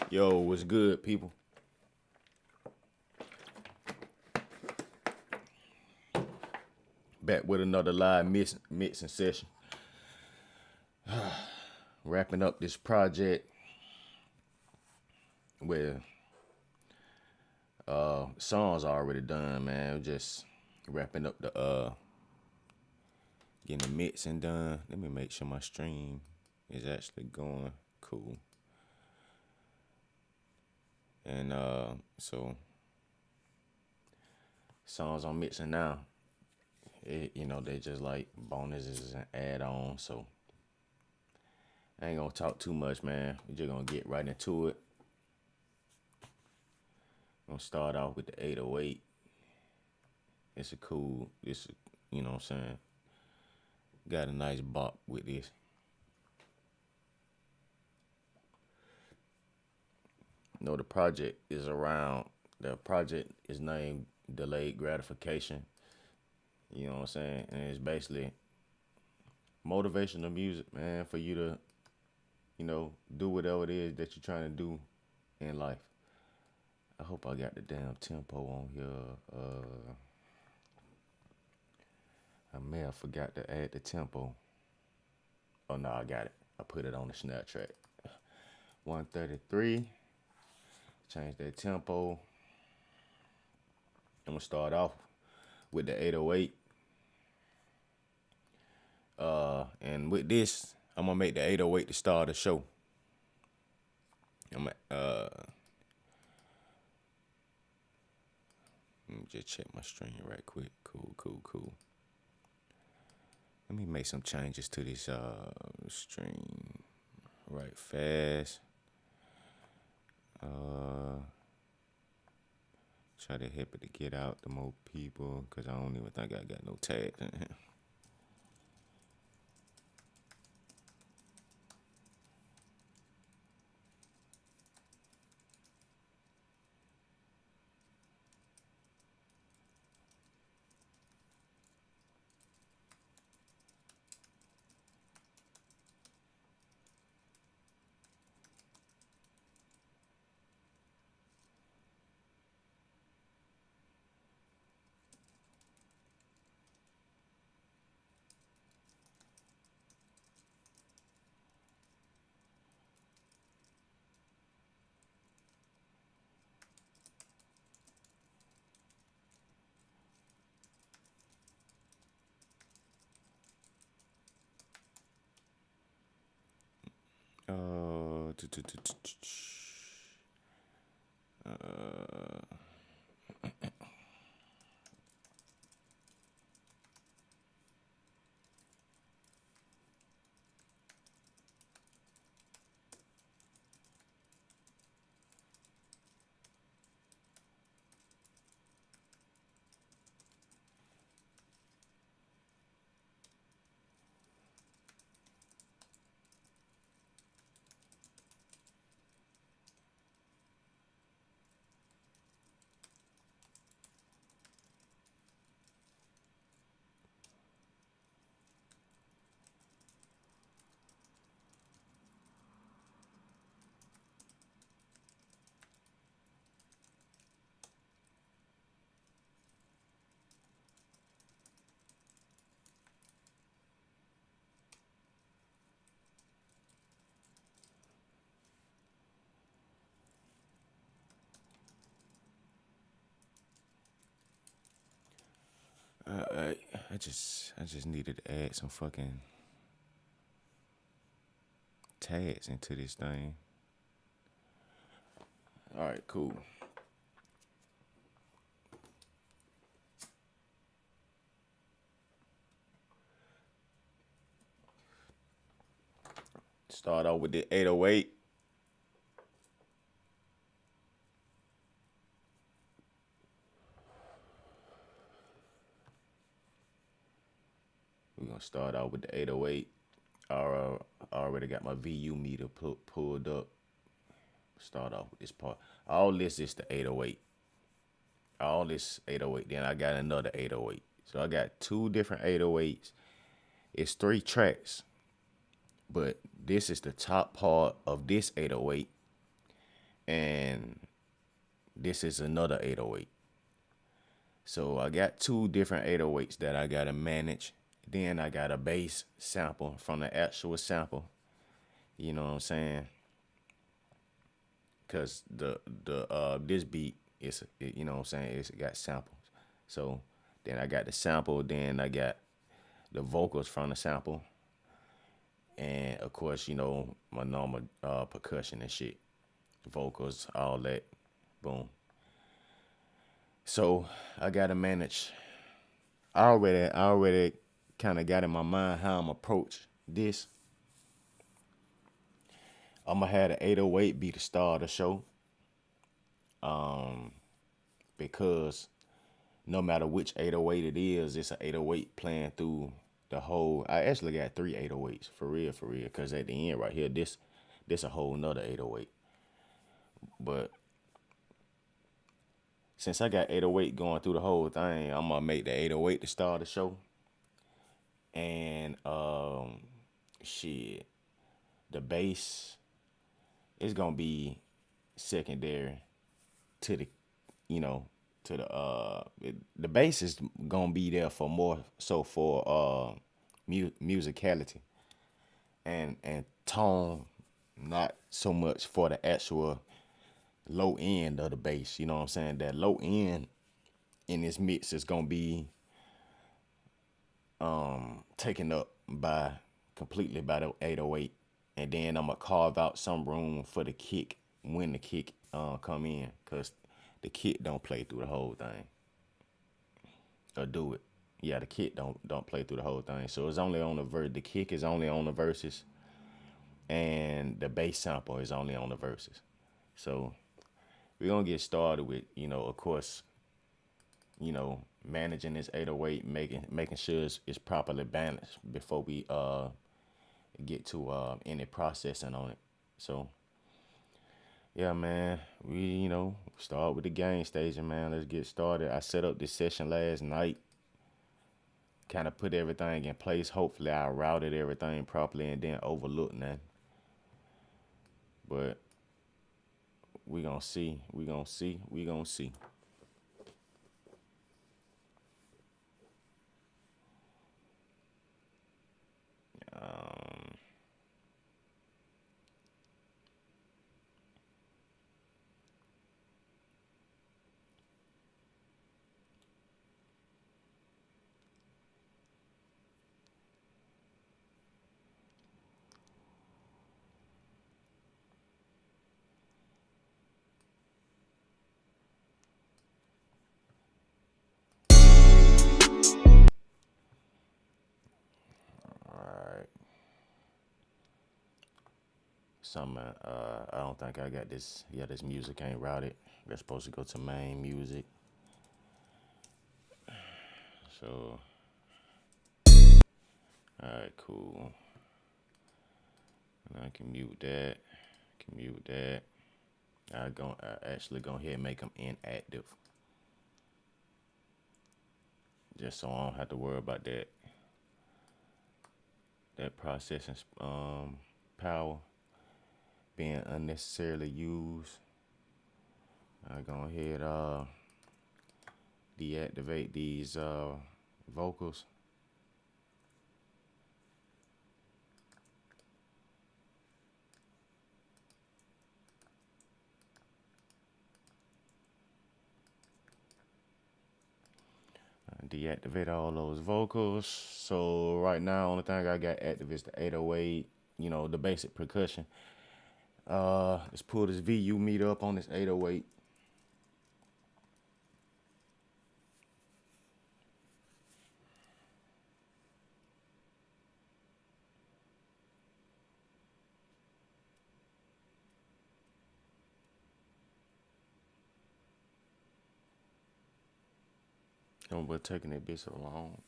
Yo, what's good, people? Back with another live mixing session. Wrapping up this project where songs already done, man. Just wrapping up the getting the mixing done. Let me make sure my stream is actually going cool. And so songs I'm mixing now. They just like bonuses and add-ons. So I ain't gonna talk too much, man. We just gonna get right into it. Gonna start off with the 808. It's a cool. You know what I'm saying. Got a nice bop with this. The project is around. The project is named Delayed Gratification. You know what I'm saying, and it's basically motivational music, man, for you to, do whatever it is that you're trying to do in life. I hope I got the damn tempo on here. I may have forgot to add the tempo. Oh no, I got it. I put it on the snare track. 133. Change that tempo. I'm gonna start off with the 808. And with this, I'm gonna make the 808 the start of the show. Let me just check my stream right quick. Cool. Let me make some changes to this stream right fast. Try to help it to get out to more people, because I don't even think I got no tags in here. I just needed to add some fucking tags into this thing. All right, cool. Start off with the 808. We're gonna start out with the 808. I already got my VU meter pulled up. Start off with this part. All this is the 808. All this 808. Then I got another 808. So I got two different 808s. It's 3 tracks. But this is the top part of this 808, and this is another 808. So I got two different 808s that I gotta manage. Then I got a bass sample from the actual sample. You know what I'm saying? Cause the this beat is, you know what I'm saying, it's got samples. So then I got the sample, then I got the vocals from the sample, and of course, you know, my normal percussion and shit, vocals, all that, boom. So I gotta manage. I already kind of got in my mind how I'm approach this. I'm gonna have the 808 be the star of the show, because no matter which 808 it is, it's an 808 playing through the whole. I actually got three 808s for real. Cause at the end right here, this a whole nother 808. But since I got 808 going through the whole thing, I'm gonna make the 808 the star of the show. And shit, the bass is gonna be secondary to the, you know, to the bass is gonna be there for more so for musicality and tone, not so much for the actual low end of the bass. You know what I'm saying? That low end in this mix is gonna be taken up by completely by the 808, and then I'm gonna carve out some room for the kick when the kick come in, cause the kick don't play through the whole thing, or do it. Yeah, the kick don't play through the whole thing. So it's only on the The kick is only on the verses, and the bass sample is only on the verses. So we're gonna get started with, you know, of course, you know, managing this 808, making sure it's properly balanced before we get to any processing on it. So yeah, man, we, you know, start with the game staging, man. Let's get started. I set up this session last night, kind of put everything in place. Hopefully I routed everything properly and didn't overlook nothing. But we gonna see. We gonna see. We gonna see. All right. Some I don't think I got this. Yeah, this music ain't routed. We're supposed to go to main music. So all right, cool. And I can mute that. Can mute that. I actually go ahead and make them inactive, just so I don't have to worry about that processing power being unnecessarily used. I go ahead deactivate these vocals. Deactivate all those vocals. So right now, only thing I got active is the 808. You know, the basic percussion. Let's pull this VU meter up on this 808. And we're taking that bitch so long.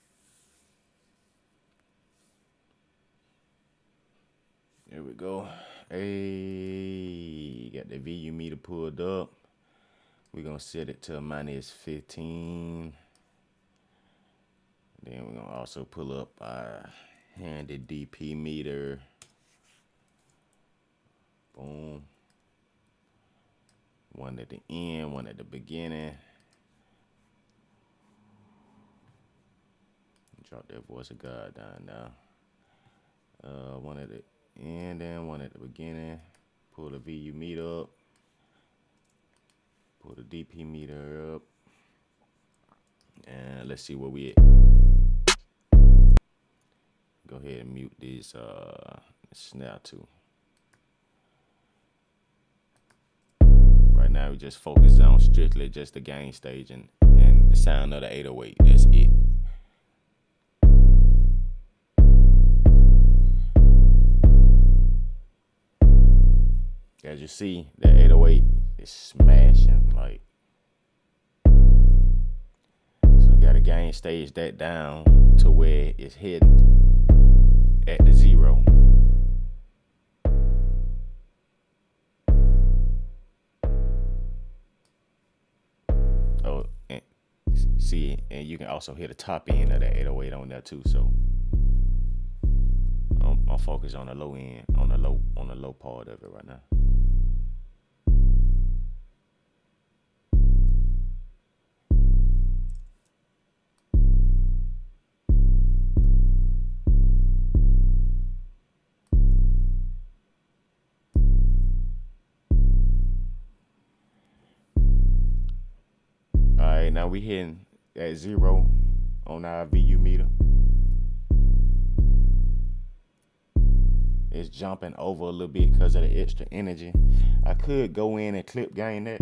There we go. Hey, got the VU meter pulled up. We're gonna set it to minus 15. Then we're gonna also pull up our handy DP meter. Boom. One at the end, one at the beginning. Drop that voice of God down now. One at the end and one at the beginning. Pull the VU meter up. Pull the DP meter up. And let's see where we at. Go ahead and mute this snare too. Right now we just focus on strictly just the gain stage and the sound of the 808. That's it. As you see, the 808 is smashing. Like, so we gotta gain stage that down to where it's hidden at the 0. Oh, and see, and you can also hear the top end of the 808 on there too. So I'm focused on the low end, on the low part of it right now. Alright, now we hitting at 0 on our VU meter. It's jumping over a little bit because of the extra energy. I could go in and clip gain that.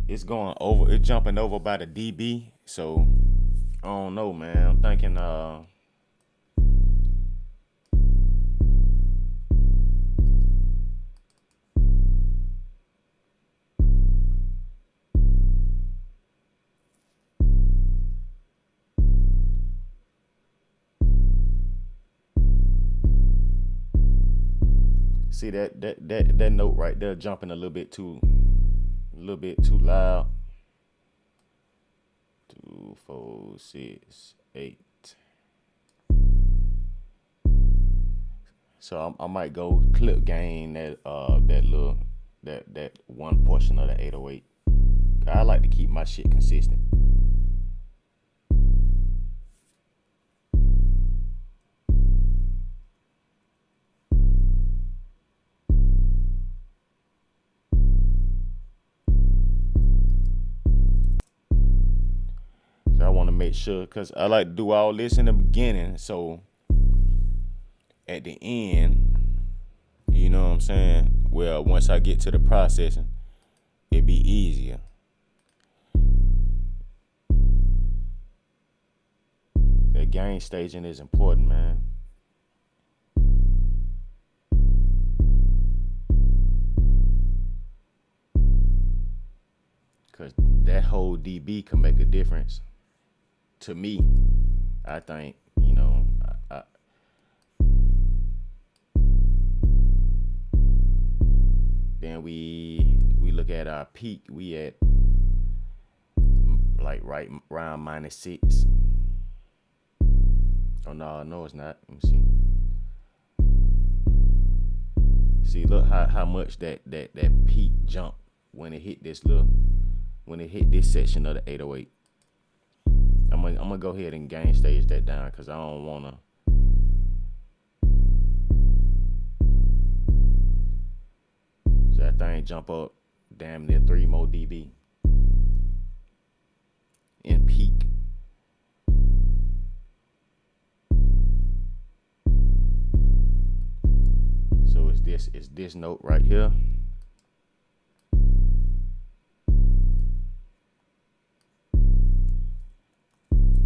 It's going over, it's jumping over by the dB. So I don't know, man. I'm thinking see that note right there jumping a little bit too loud. 2, 4, 6, 8. So I might go clip gain that one portion of the 808. I like to keep my shit consistent. So I want to make sure, because I like to do all this in the beginning, so at the end, you know what I'm saying? Well, once I get to the processing, it'd be easier. That gain staging is important, man. Because that whole dB can make a difference. To me, I think, you know, then we look at our peak. We at like right around -6. Oh no, it's not. Let me see. See, look how much that peak jump when it hit this section of the 808. I'm gonna go ahead and gain stage that down because I don't wanna. So that thing jump up damn near 3 more dB in peak. So it's this note right here.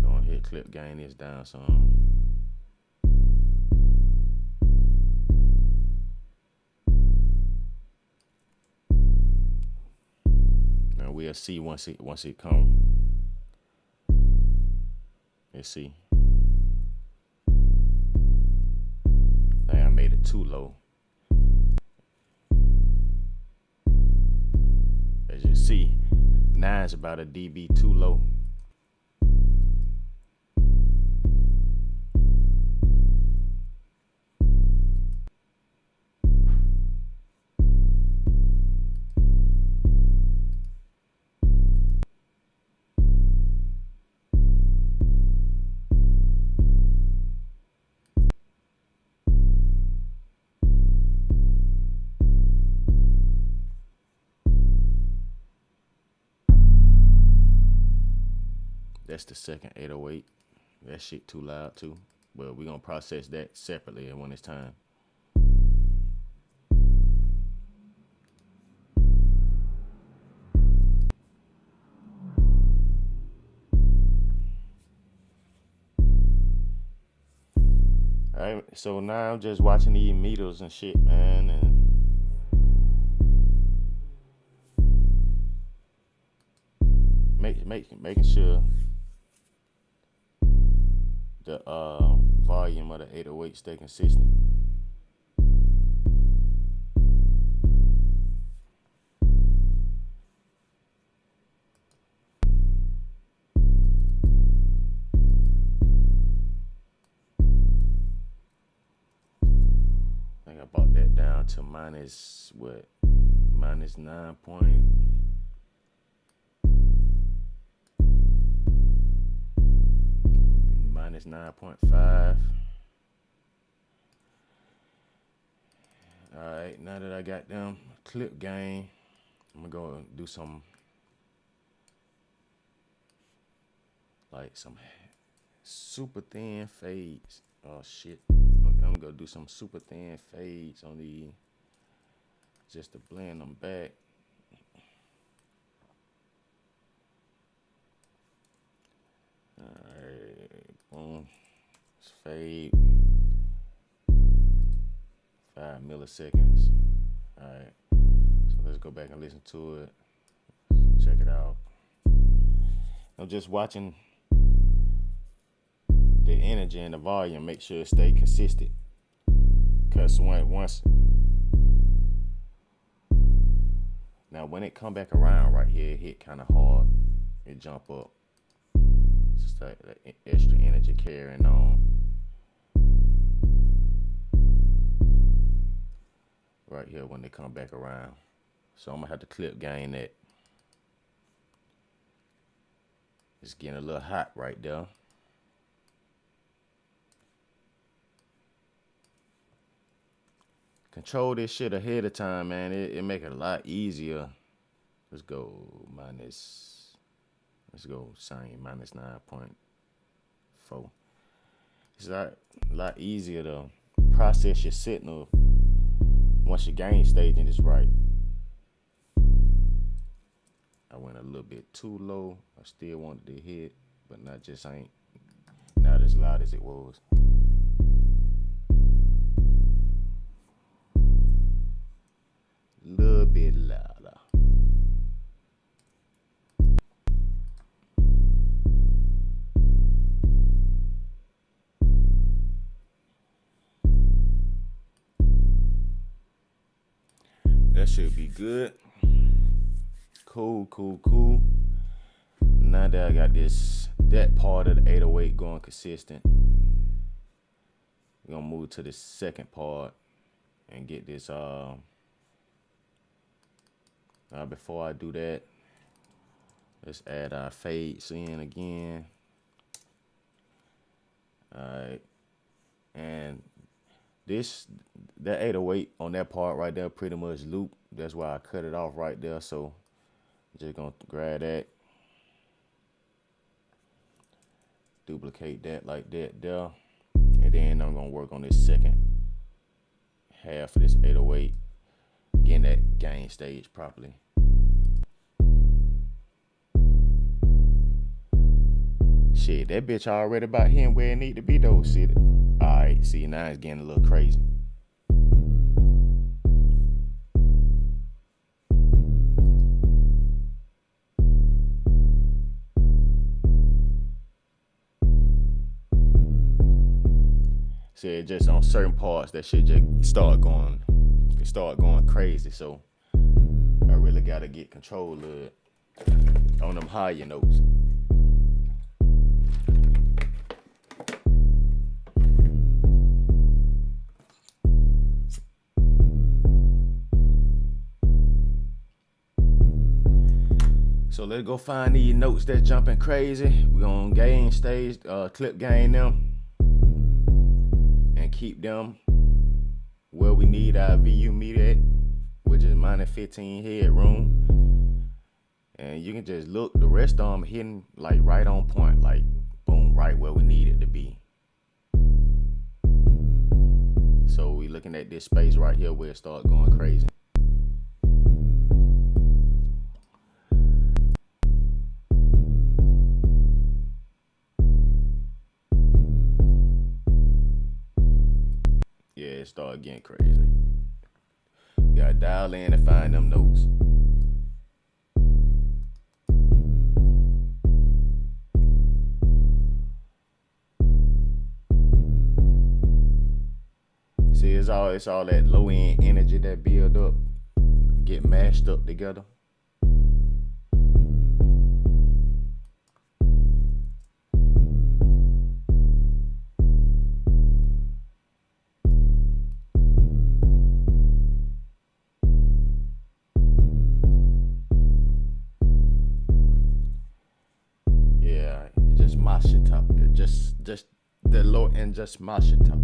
Go ahead, clip gain this down some. And we'll see once it come. Let's see. I think I made it too low. As you see, 9 is about a dB too low. That's the second 808. That shit too loud too. But we're gonna process that separately when it's time. Alright, so now I'm just watching these meters and shit, man, and making sure the volume of the 808 stay consistent. I think I brought that down to minus what? Minus 9 point. Minus 9.5. Alright, now that I got them clip gain, I'm gonna go and do some super thin fades. Oh shit. I'm gonna go do some super thin fades on the just to blend them back. Alright, boom. Let's fade 5 milliseconds. Alright. So let's go back and listen to it. Check it out. I'm just watching the energy and the volume, make sure it stay consistent. Cause once now when it come back around right here, it hit kind of hard. It jump up. It's just like that extra energy carrying on. Right here when they come back around. So I'm gonna have to clip gain that. It's getting a little hot right there. Control this shit ahead of time, man. It make it a lot easier. Let's go same, minus 9.4. It's a lot easier to process your signal once your gain staging is right. I went a little bit too low. I still wanted to hit, but not as loud as it was. Little bit louder. That should be good. Cool. Now that I got that part of the 808 going consistent, we're gonna move to the second part and get this before I do that, let's add our fades in again. Alright. And that 808 on that part right there pretty much loop. That's why I cut it off right there. So just gonna grab that, duplicate that like that there, and then I'm gonna work on this second half of this 808, getting that gain stage properly. Shit, that bitch already about hitting where it need to be though. See it? Alright, see now it's getting a little crazy. See, just on certain parts that shit just start going crazy. So I really gotta get control of it. on them higher notes. So let's go find these notes that's jumping crazy. We're gonna gain stage, clip gain them, and keep them where we need our VU meter at, which is minus 15 headroom. And you can just look, the rest of them hitting like right on point, like boom, right where we need it to be. So we looking at this space right here where it start going crazy. Yeah, it start getting crazy. You gotta dial in and find them notes. See, it's all that low end energy that build up, get mashed up together. Yeah, just mash it up. Just the low end, just mash it up.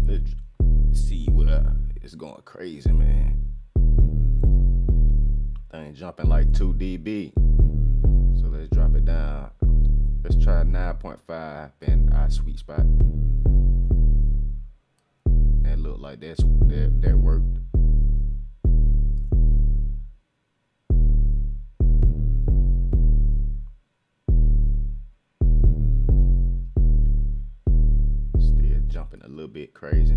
Let's see where it's going crazy, man. Thing jumping like 2 dB. So let's drop it down. Let's try 9.5 in our sweet spot. That looked like that worked. Still jumping a little bit crazy.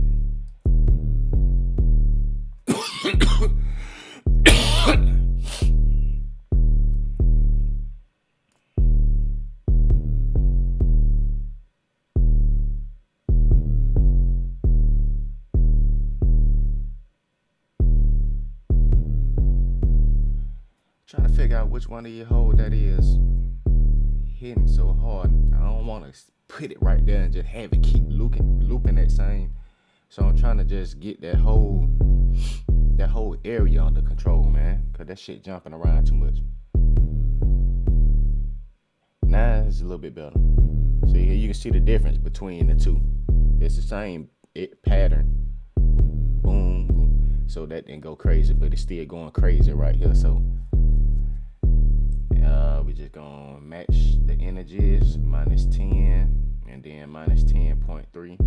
Trying to figure out which one of you hold that is hitting so hard. I don't want to put it right there and just have it keep looping that same. So I'm trying to just get that whole area under control, man. Cause that shit jumping around too much. Now it's a little bit better. See here, you can see the difference between the two. It's the same pattern. Boom, boom. So that didn't go crazy, but it's still going crazy right here. So we just gonna match the energies, minus 10 and then minus 10.3.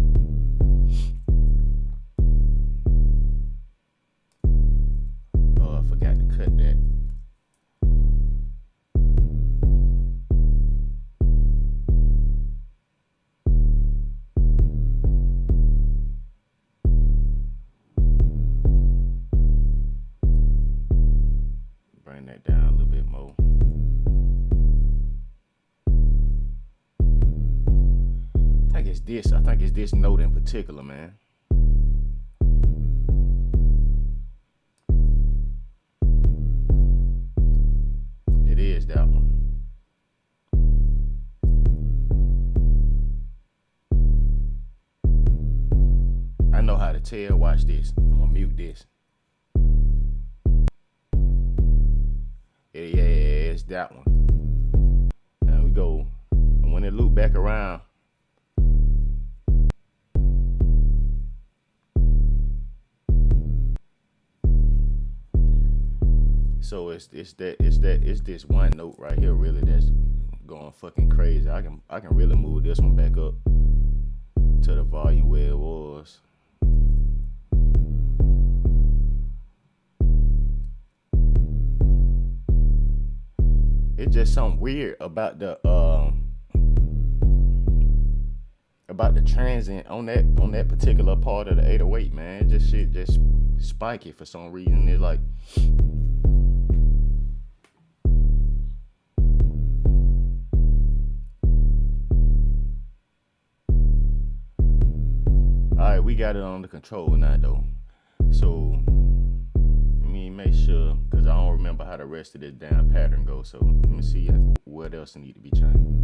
Oh, I forgot to cut that. Bring that down a little bit more. I think it's this note in particular, man. It is that one. I know how to tell. Watch this. I'm gonna mute this. Yeah, it's that one. Now we go. And when it loop back around, so it's this one note right here really that's going fucking crazy. I can really move this one back up to the volume where it was. It's just something weird about the transient on that particular part of the 808, man. Just shit just spiky for some reason. It's like got it under control now though. So let me make sure, cause I don't remember how the rest of this damn pattern goes. So let me see what else need to be changed.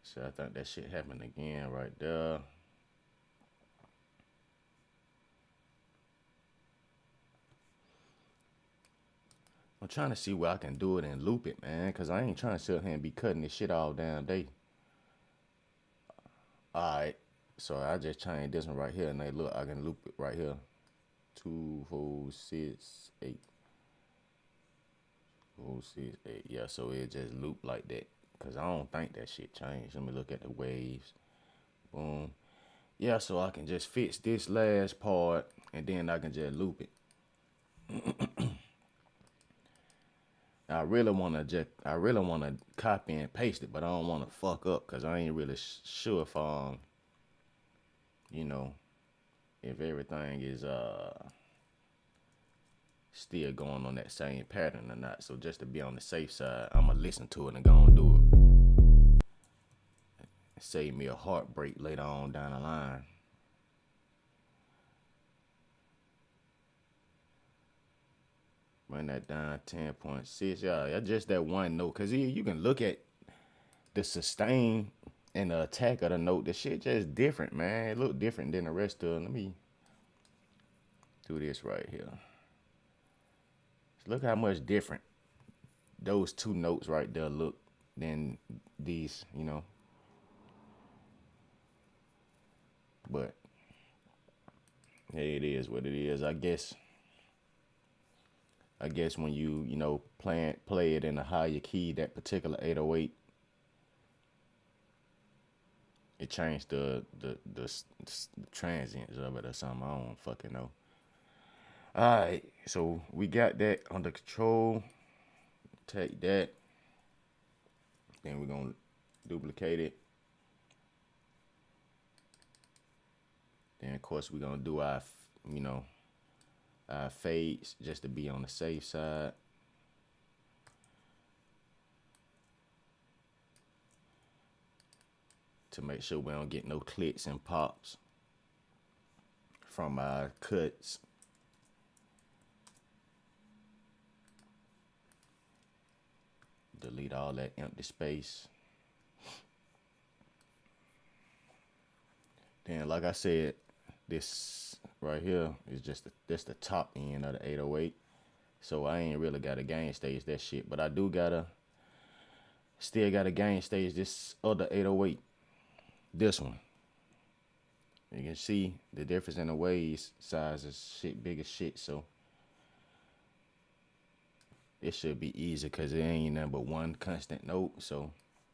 So I think that shit happened again right there. I'm trying to see where I can do it and loop it, man, cause I ain't trying to sit here and be cutting this shit all damn day. Alright, so I just changed this one right here, and they look, I can loop it right here. 2, 4, 6, 8. 4, 6, 8. Yeah, so it just loop like that. Cause I don't think that shit changed. Let me look at the waves. Boom. Yeah, so I can just fix this last part, and then I can just loop it. I really wanna copy and paste it, but I don't wanna fuck up, cause I ain't really sure if you know, if everything is still going on that same pattern or not. So just to be on the safe side, I'ma listen to it and go and do it. Save me a heartbreak later on down the line. Bring that down 10.6. Yeah, just that one note. Cause you can look at the sustain and the attack of the note. The shit just different, man. It look different than the rest of them. Let me do this right here. Look how much different those two notes right there look than these, you know. But hey, it is what it is. I guess when you know, play it in a higher key, that particular 808, it changed the transients of it or something. I don't fucking know. Alright, so we got that under control. Take that. Then we're gonna duplicate it. Then of course we're gonna do our, you know, our fades just to be on the safe side. To make sure we don't get no clicks and pops from our cuts. Delete all that empty space. Then, like I said, this right here is just that's the top end of the 808. So I ain't really got to gain stage that shit, but I do still gotta gain stage this other 808. This one. You can see the difference in the waves size is shit big as shit, so it should be easy because it ain't nothing but one constant note. So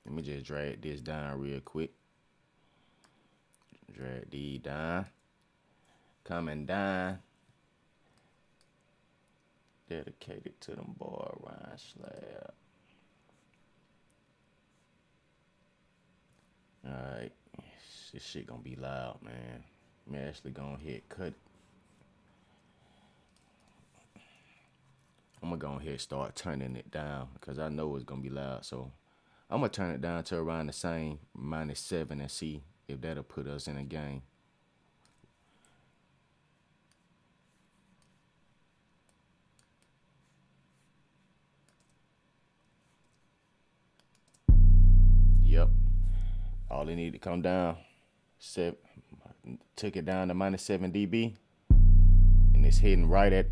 let me just drag this down real quick. Drag these down. Coming down. Dedicated to them bar rhyme slab. Alright. This shit gonna be loud, man. I'm actually gonna hit cut. I'm gonna go ahead and start turning it down because I know it's gonna be loud. So I'm gonna turn it down to around the same -7 and see if that'll put us in a game. Yep. All it need to come down. Took it down to -7 dB. And it's hitting right at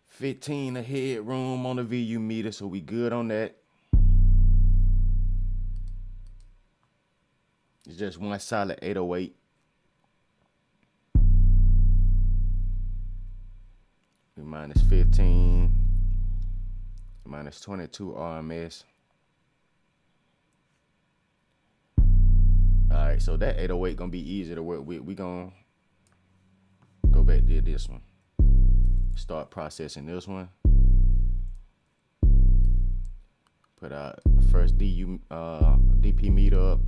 15 of headroom on the VU meter, so we good on that. It's just one solid 808. We -15, -22 RMS. Alright, so that 808 gonna be easy to work with. We gonna go back to this one. Start processing this one. Put our first DP meter up.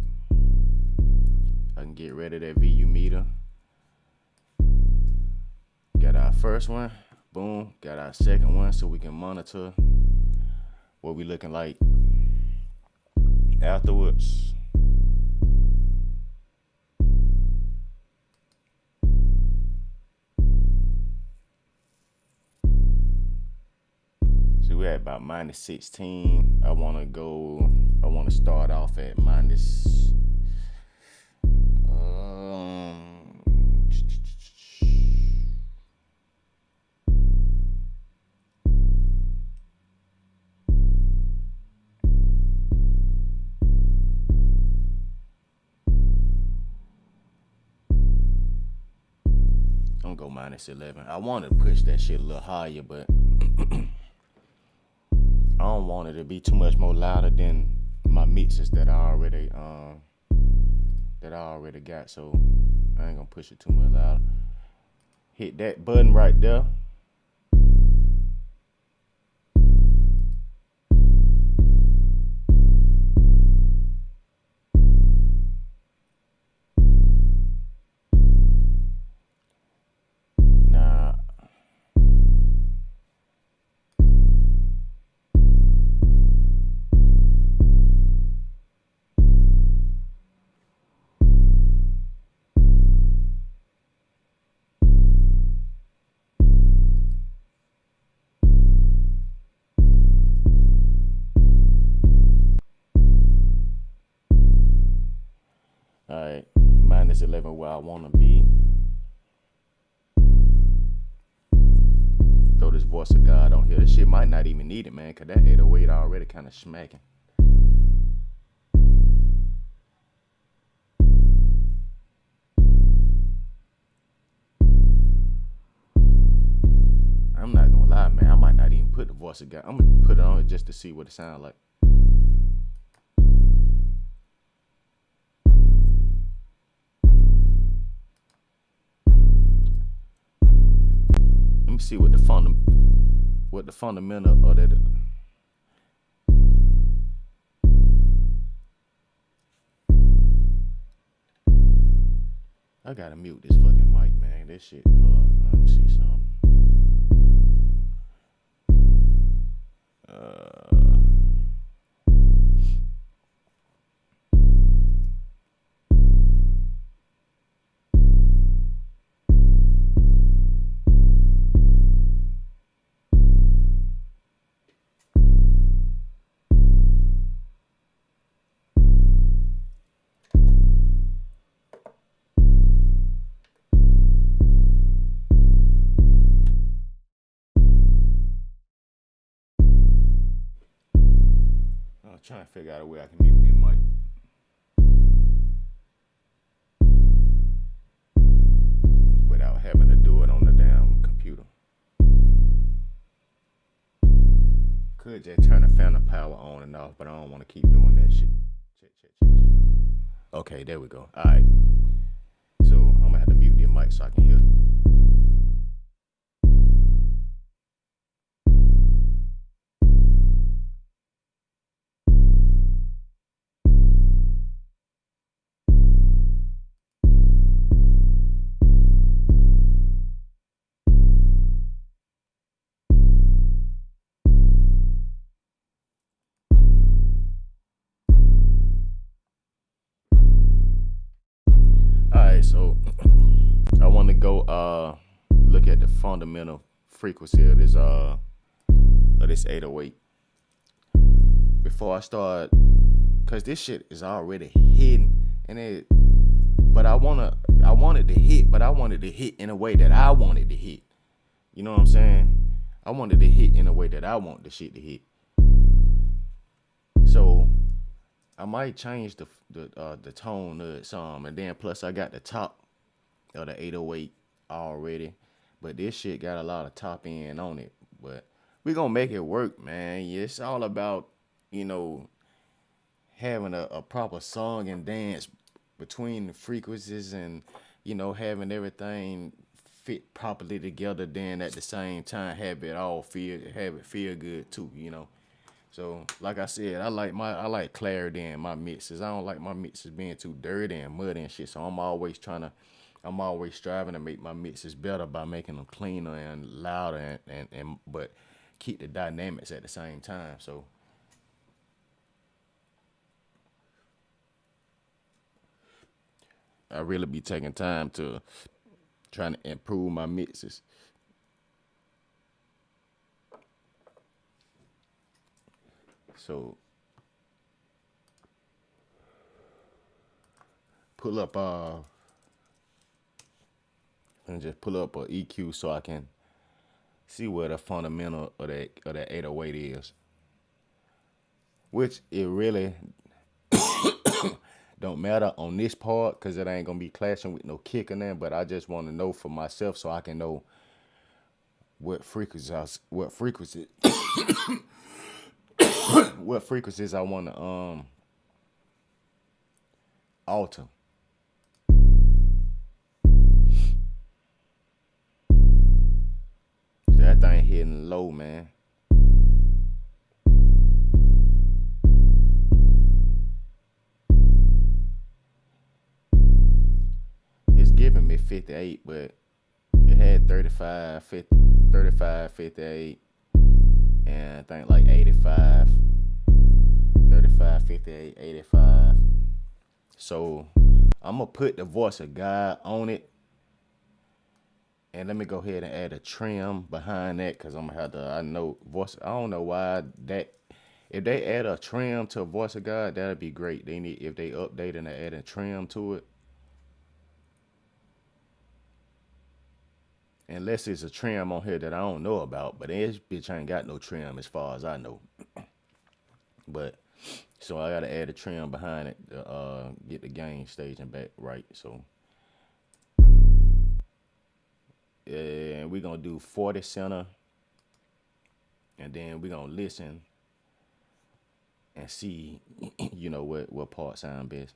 I can get rid of that VU meter. Got our first one. Boom. Got our second one so we can monitor what we looking like afterwards. So we're at about minus 16. I want to start off at minus, um, I'm gonna go minus 11. I want to push that shit a little higher, but I don't want it to be too much more louder than my mixes that I already got. So I ain't gonna push it too much louder. Hit that button right there. Now, all right, minus 11 where I want to be. Throw this voice of God on here. This shit might not even need it, man, because that 808 already kind of smacking. I'm not gonna lie, man. I might not even put the voice of God. I'm gonna put it on it just to see what it sounds like. Let me see what the fundamental of that. I gotta mute this fucking mic, man. This shit. Let me see something. I'm trying to figure out a way I can mute this mic without having to do it on the damn computer. Could just turn the fan of power on and off, but I don't want to keep doing that shit. Check. Okay, there we go. All right. So I'm gonna have to mute this mic so I can hear. All right, so I want to go look at the fundamental frequency of this 808 before I start, cause this shit is already hidden and it. But I wanted to hit, but I wanted to hit in a way that I wanted to hit. You know what I'm saying? I wanted to hit in a way that I want the shit to hit. So I might change the tone of it some, and then plus I got the top of the 808 already, but this shit got a lot of top end on it. But we gonna make it work, man. It's all about you know having a proper song and dance between the frequencies, and having everything fit properly together. Then at the same time have it feel good too. So, like I said, I like clarity in my mixes. I don't like my mixes being too dirty and muddy and shit. So I'm always striving to make my mixes better by making them cleaner and louder and but keep the dynamics at the same time. So I really be taking time to trying to improve my mixes. So pull up and just pull up a EQ so I can see where the fundamental of that 808 is. Which it really don't matter on this part because it ain't gonna be clashing with no kick in there. But I just want to know for myself so I can know what frequency what frequencies I want to alter. That thing hitting low, man. It's giving me 58, but it had 35, 50, 35, 58, and I think like 85, 35, 58, 85. So I'm gonna put the voice of God on it, and let me go ahead and add a trim behind that because I'm gonna have to. I know voice. I don't know why that. If they add a trim to voice of God, that'd be great. They need if they update and they add a trim to it. Unless it's a trim on here that I don't know about, but this bitch ain't got no trim as far as I know. But so I gotta add a trim behind it to get the gain staging back right. So and we gonna do 40 center, and then we gonna listen and see, what part sound best.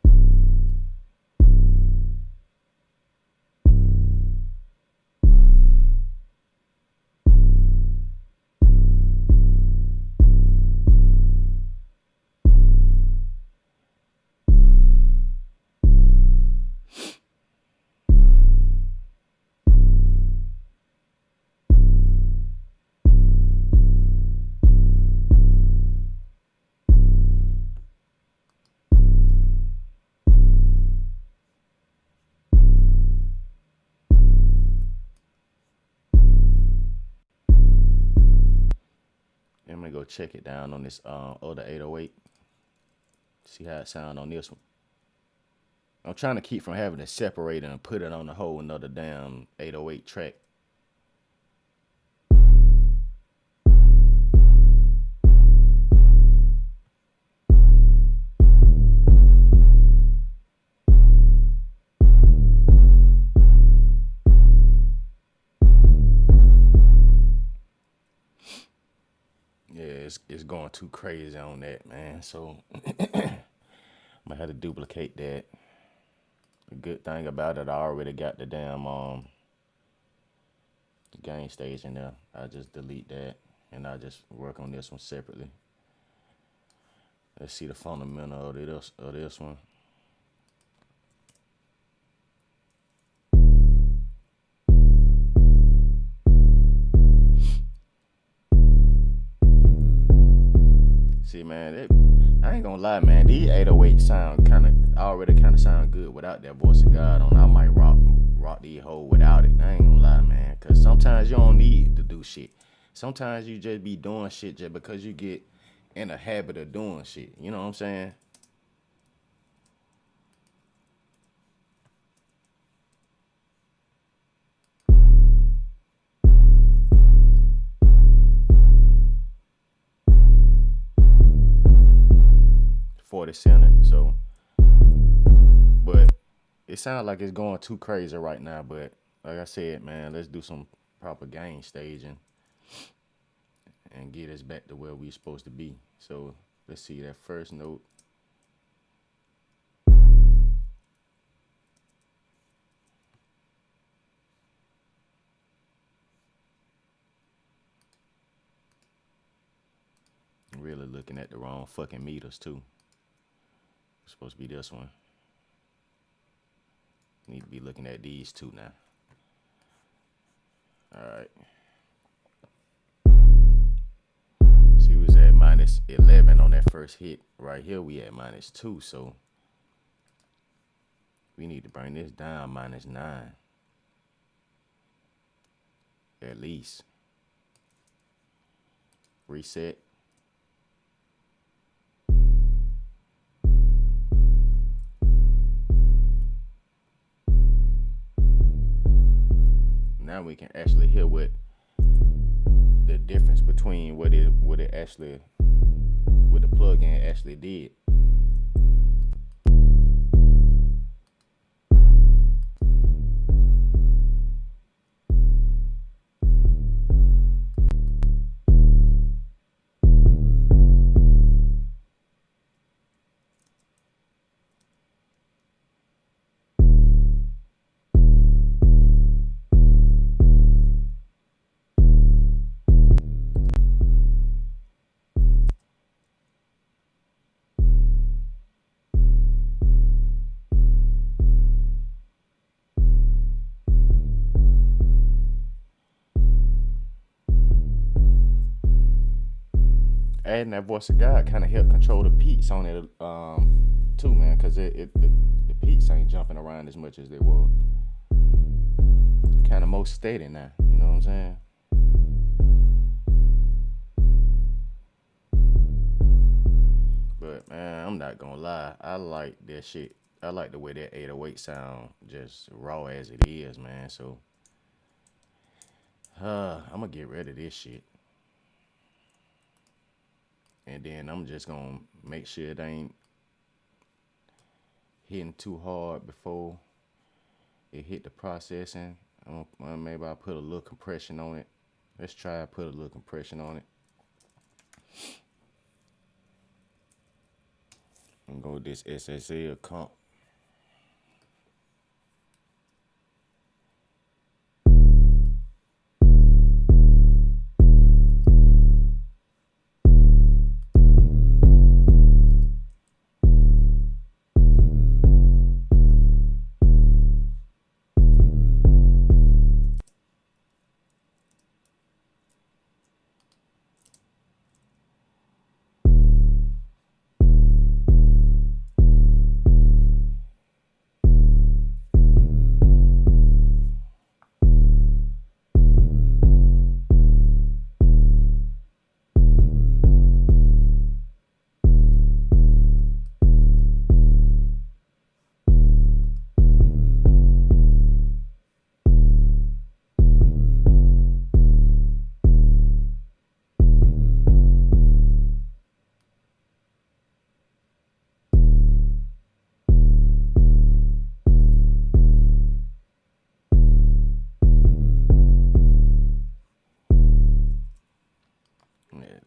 I'm gonna go check it down on this other 808. See how it sound on this one. I'm trying to keep from having to separate it and put it on a whole another damn 808 track. Yeah, it's going too crazy on that, man. So I might have to duplicate that. The good thing about it, I already got the damn gain stage in there. I just delete that and I just work on this one separately. Let's see the fundamental of this one. See, man, I ain't gonna lie, man. These 808 sound already kind of sound good without that voice of God on. I might rock these whole without it. I ain't gonna lie, man. Cause sometimes you don't need to do shit. Sometimes you just be doing shit just because you get in a habit of doing shit. You know what I'm saying? 40 cent. So, but it sounds like it's going too crazy right now. But like I said, man, let's do some proper gain staging and get us back to where we supposed to be. So let's see that first note. Really looking at the wrong fucking meters too. It's supposed to be this one. Need to be looking at these two now. Alright. See, we was at minus 11 on that first hit. Right here we at minus 2, so we need to bring this down minus 9. At least. Reset. Now we can actually hear what the difference between what the plug-in actually did. Adding that voice of God kind of helped control the peaks on it too, man, because the peaks ain't jumping around as much as they were. Kind of more steady now, you know what I'm saying? But man, I'm not gonna lie, I like that shit. I like the way that 808 sound, just raw as it is, man. So I'm gonna get rid of this shit. And then I'm just gonna make sure it ain't hitting too hard before it hit the processing. Maybe I'll put a little compression on it. Let's try to put a little compression on it. I'm gonna go with this SSL comp.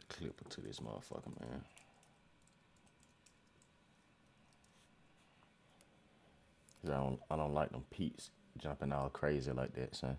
Clipper to this motherfucker, man. I don't like them peaks jumping all crazy like that, son.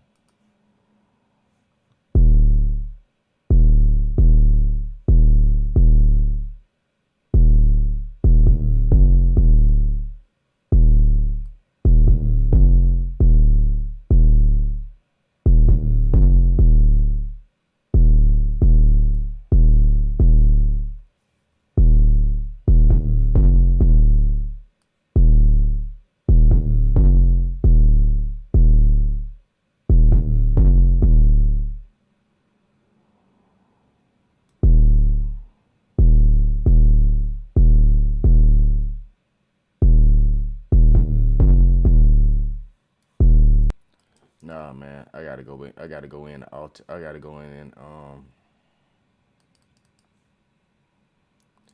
Nah, man, I gotta go in. I gotta go in. I gotta go in and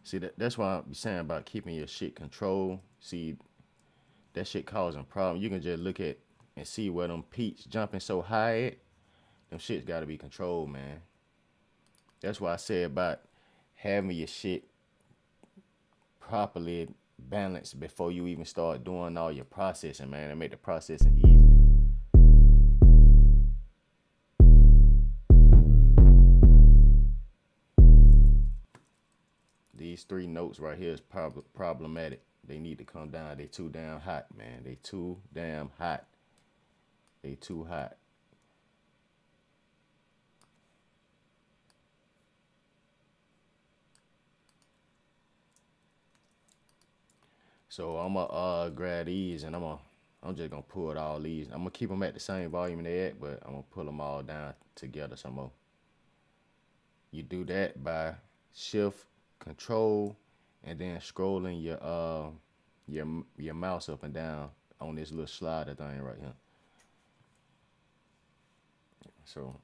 see that's why I be saying about keeping your shit controlled. See, that shit causing problems. You can just look at and see where them peaks jumping so high at. Them shit's gotta be controlled, man. That's why I say about having your shit properly balanced before you even start doing all your processing, man, and make the processing easy. three notes right here is problematic. They need to come down. They too damn hot, man. They too damn hot. They too hot. So I'm gonna grab these and I'm just gonna pull it all these. I'm gonna keep them at the same volume they at, but I'm gonna pull them all down together some more. You do that by shift, control, and then scrolling your mouse up and down on this little slider thing right here. So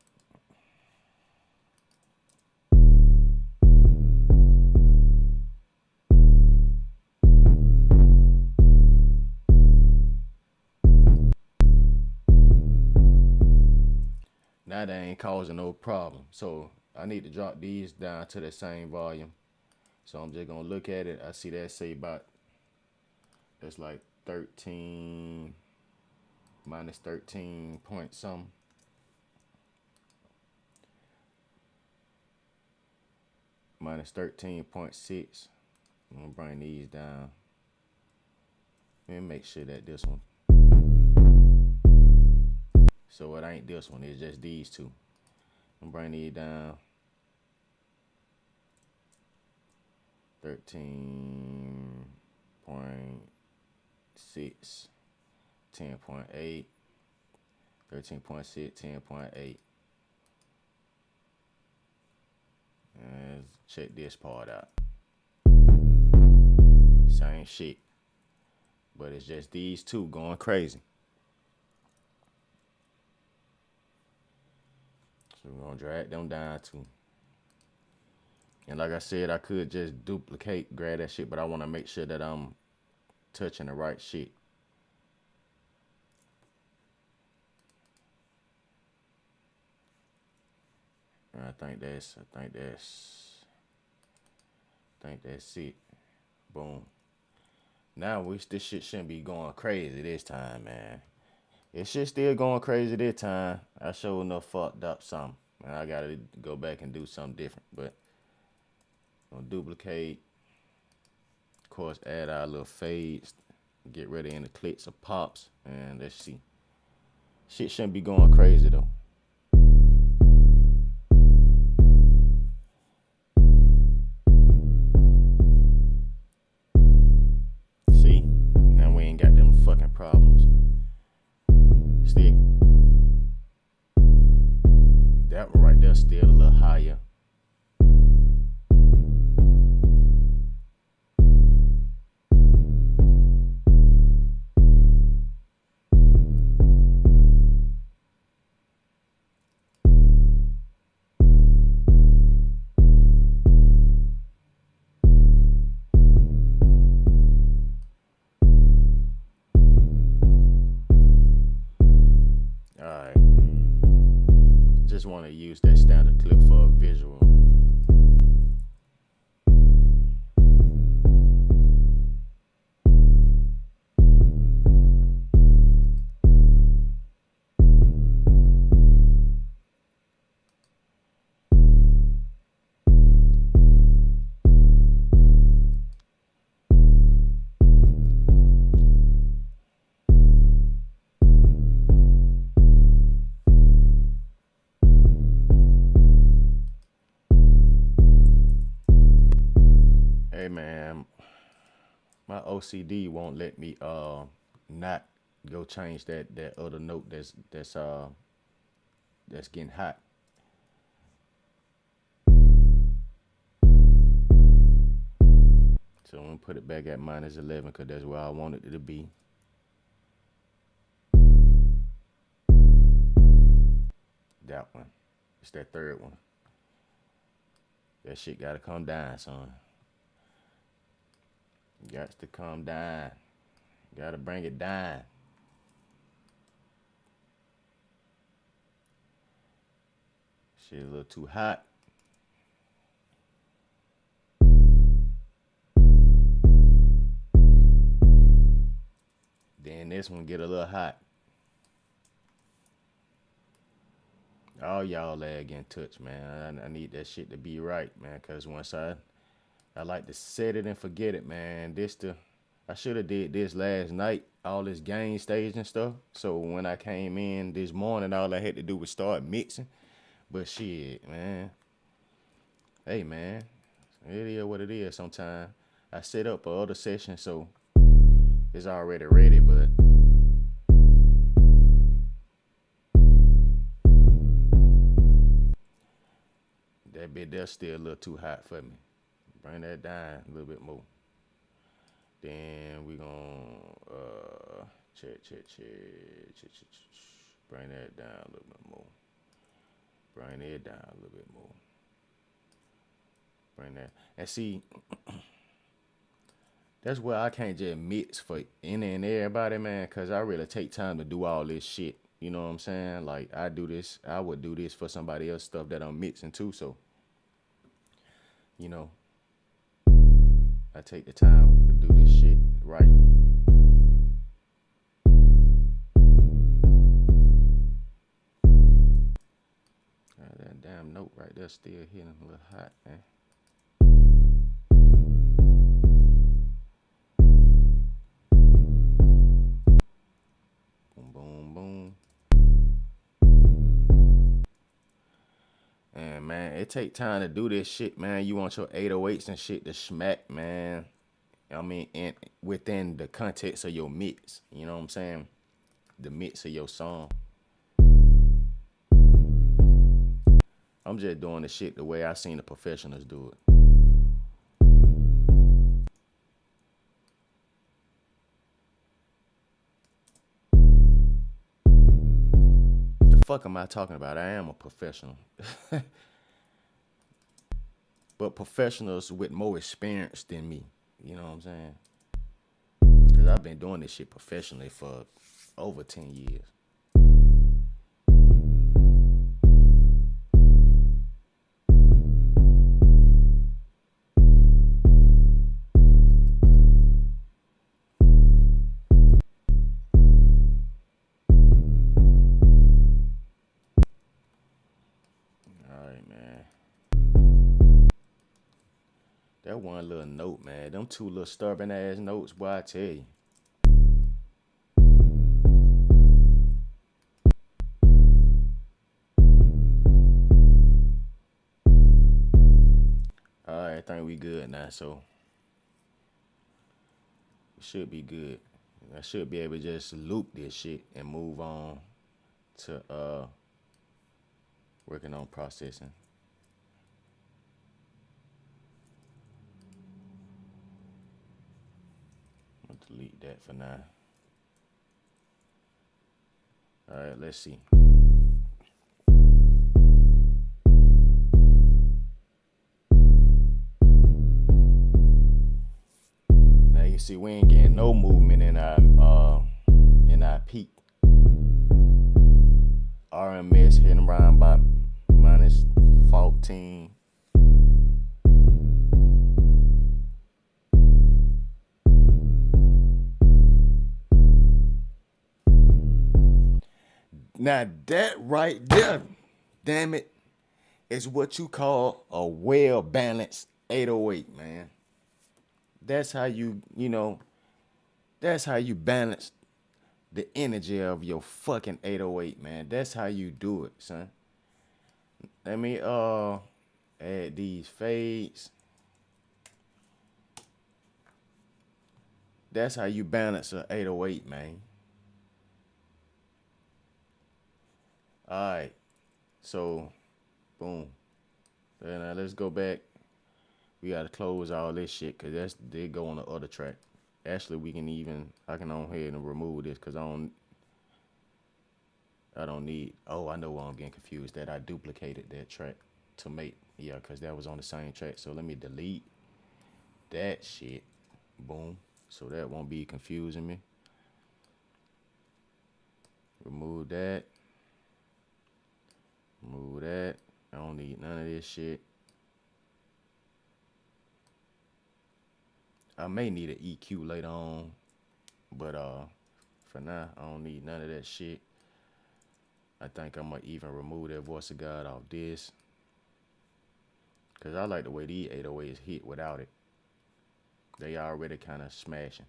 now that ain't causing no problem. So I need to drop these down to the same volume. So I'm just gonna look at it. I see that say about that's like 13 minus 13 point something. Minus 13.6. I'm gonna bring these down. Let me make sure that this one. So it ain't this one, it's just these two. I'm bring these down. 13.6, 10.8, 13.6, 10.8. And check this part out. Same shit. But it's just these two going crazy. So we're gonna drag them down too. And like I said, I could just duplicate, grab that shit, but I wanna make sure that I'm touching the right shit. And I think that's it. Boom. Now this shit shouldn't be going crazy this time, man. It shit still going crazy this time. I sure enough fucked up something. And I gotta go back and do something different. But I'm gonna duplicate. Of course, add our little fades. Get rid of any clicks or pops. And let's see. Shit shouldn't be going crazy though. See? Now we ain't got them fucking problems. Still, that one right there still a little higher. Alright. Just want to use that standard clip for a visual. Hey man, my OCD won't let me not go change that other note that's getting hot. So I'm gonna put it back at minus 11 because that's where I want it to be. That one. It's that third one. That shit gotta come down, son. Got to come down. Gotta bring it down. Shit a little too hot. Then this one get a little hot. All y'all lag in touch, man. I need that shit to be right, man. Cause once I I like to set it and forget it, man. I should have did this last night, all this game stage and stuff. So when I came in this morning, all I had to do was start mixing. But shit, man. Hey, man. It is what it is sometimes. I set up a other session, so it's already ready, but that bit there's still a little too hot for me. Bring that down a little bit more. Then we gonna check. Bring that down a little bit more. Bring it down a little bit more. Bring that and see. That's where I can't just mix for any and everybody, man, cause I really take time to do all this shit. You know what I'm saying? Like I do this, I would do this for somebody else stuff that I'm mixing too. So, you know, I take the time to do this shit right. That damn note right there still hitting a little hot, man. Boom, boom, boom. And man, it take time to do this shit, man. You want your 808s and shit to smack, man. I mean, in within the context of your mix, you know what I'm saying? The mix of your song. I'm just doing the shit the way I seen the professionals do it. The fuck am I talking about? I am a professional. But professionals with more experience than me. You know what I'm saying? Because I've been doing this shit professionally for over 10 years. All right, man. That one little note, man. Them two little stubborn ass notes, boy, I tell you. All right, I think we good now, so we should be good. I should be able to just loop this shit and move on to working on processing. I'm gonna delete that for now. All right, let's see. Now you see we ain't getting no movement in our peak. RMS hitting around about minus 14. Now that right there, damn it, is what you call a well balanced 808, man. That's how that's how you balance the energy of your fucking 808, man. That's how you do it, son. Let me add these fades. That's how you balance a 808, man. Alright. So boom. Now let's go back. We gotta close all this shit because that's they go on the other track. Actually, I can on ahead and remove this because I don't need. Oh, I know why I'm getting confused. That I duplicated that track to make. Yeah, because that was on the same track. So let me delete that shit. Boom. So that won't be confusing me. Remove that. Remove that. I don't need none of this shit. I may need an EQ later on. But for now, I don't need none of that shit. I think I'm gonna even remove that voice of God off this. Cause I like the way these 808s hit without it. They already kind of smashing.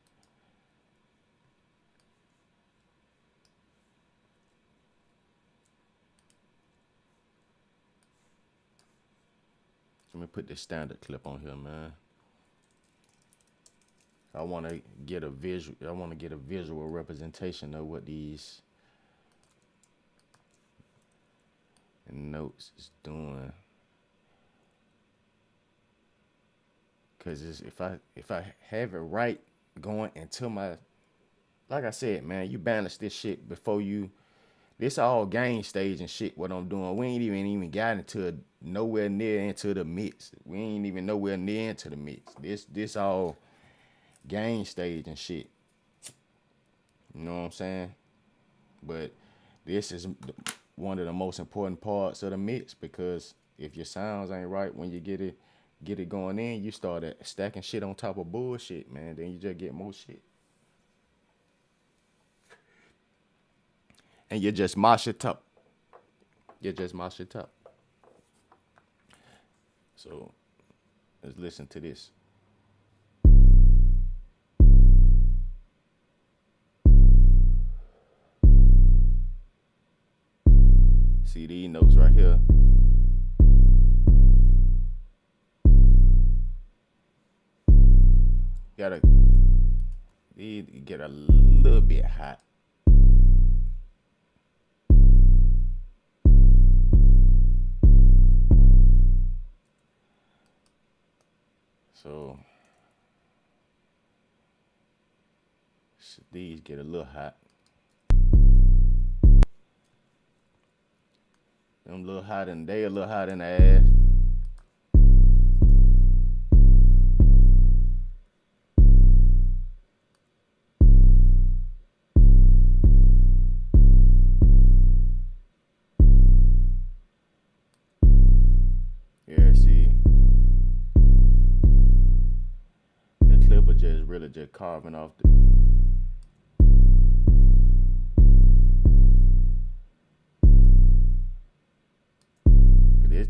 Let me put this standard clip on here, man. I want to get a visual. I want to get a visual representation of what these notes is doing. Cause if I have it right going into my, like I said, man, you balance this shit before you. This all game stage and shit. What I'm doing, we ain't even got into nowhere near into the mix. We ain't even nowhere near into the mix. This all game stage and shit. You know what I'm saying? But this is one of the most important parts of the mix, because if your sounds ain't right when you get it going in, you start stacking shit on top of bullshit, man. Then you just get more shit. And you just mosh it up. You just mosh it up. So let's listen to this. See these notes right here. Gotta get a little bit hot. So these get a little hot. Them a little hot and they a little hot in the ass. Yeah, see. The clipper just really just carving off the.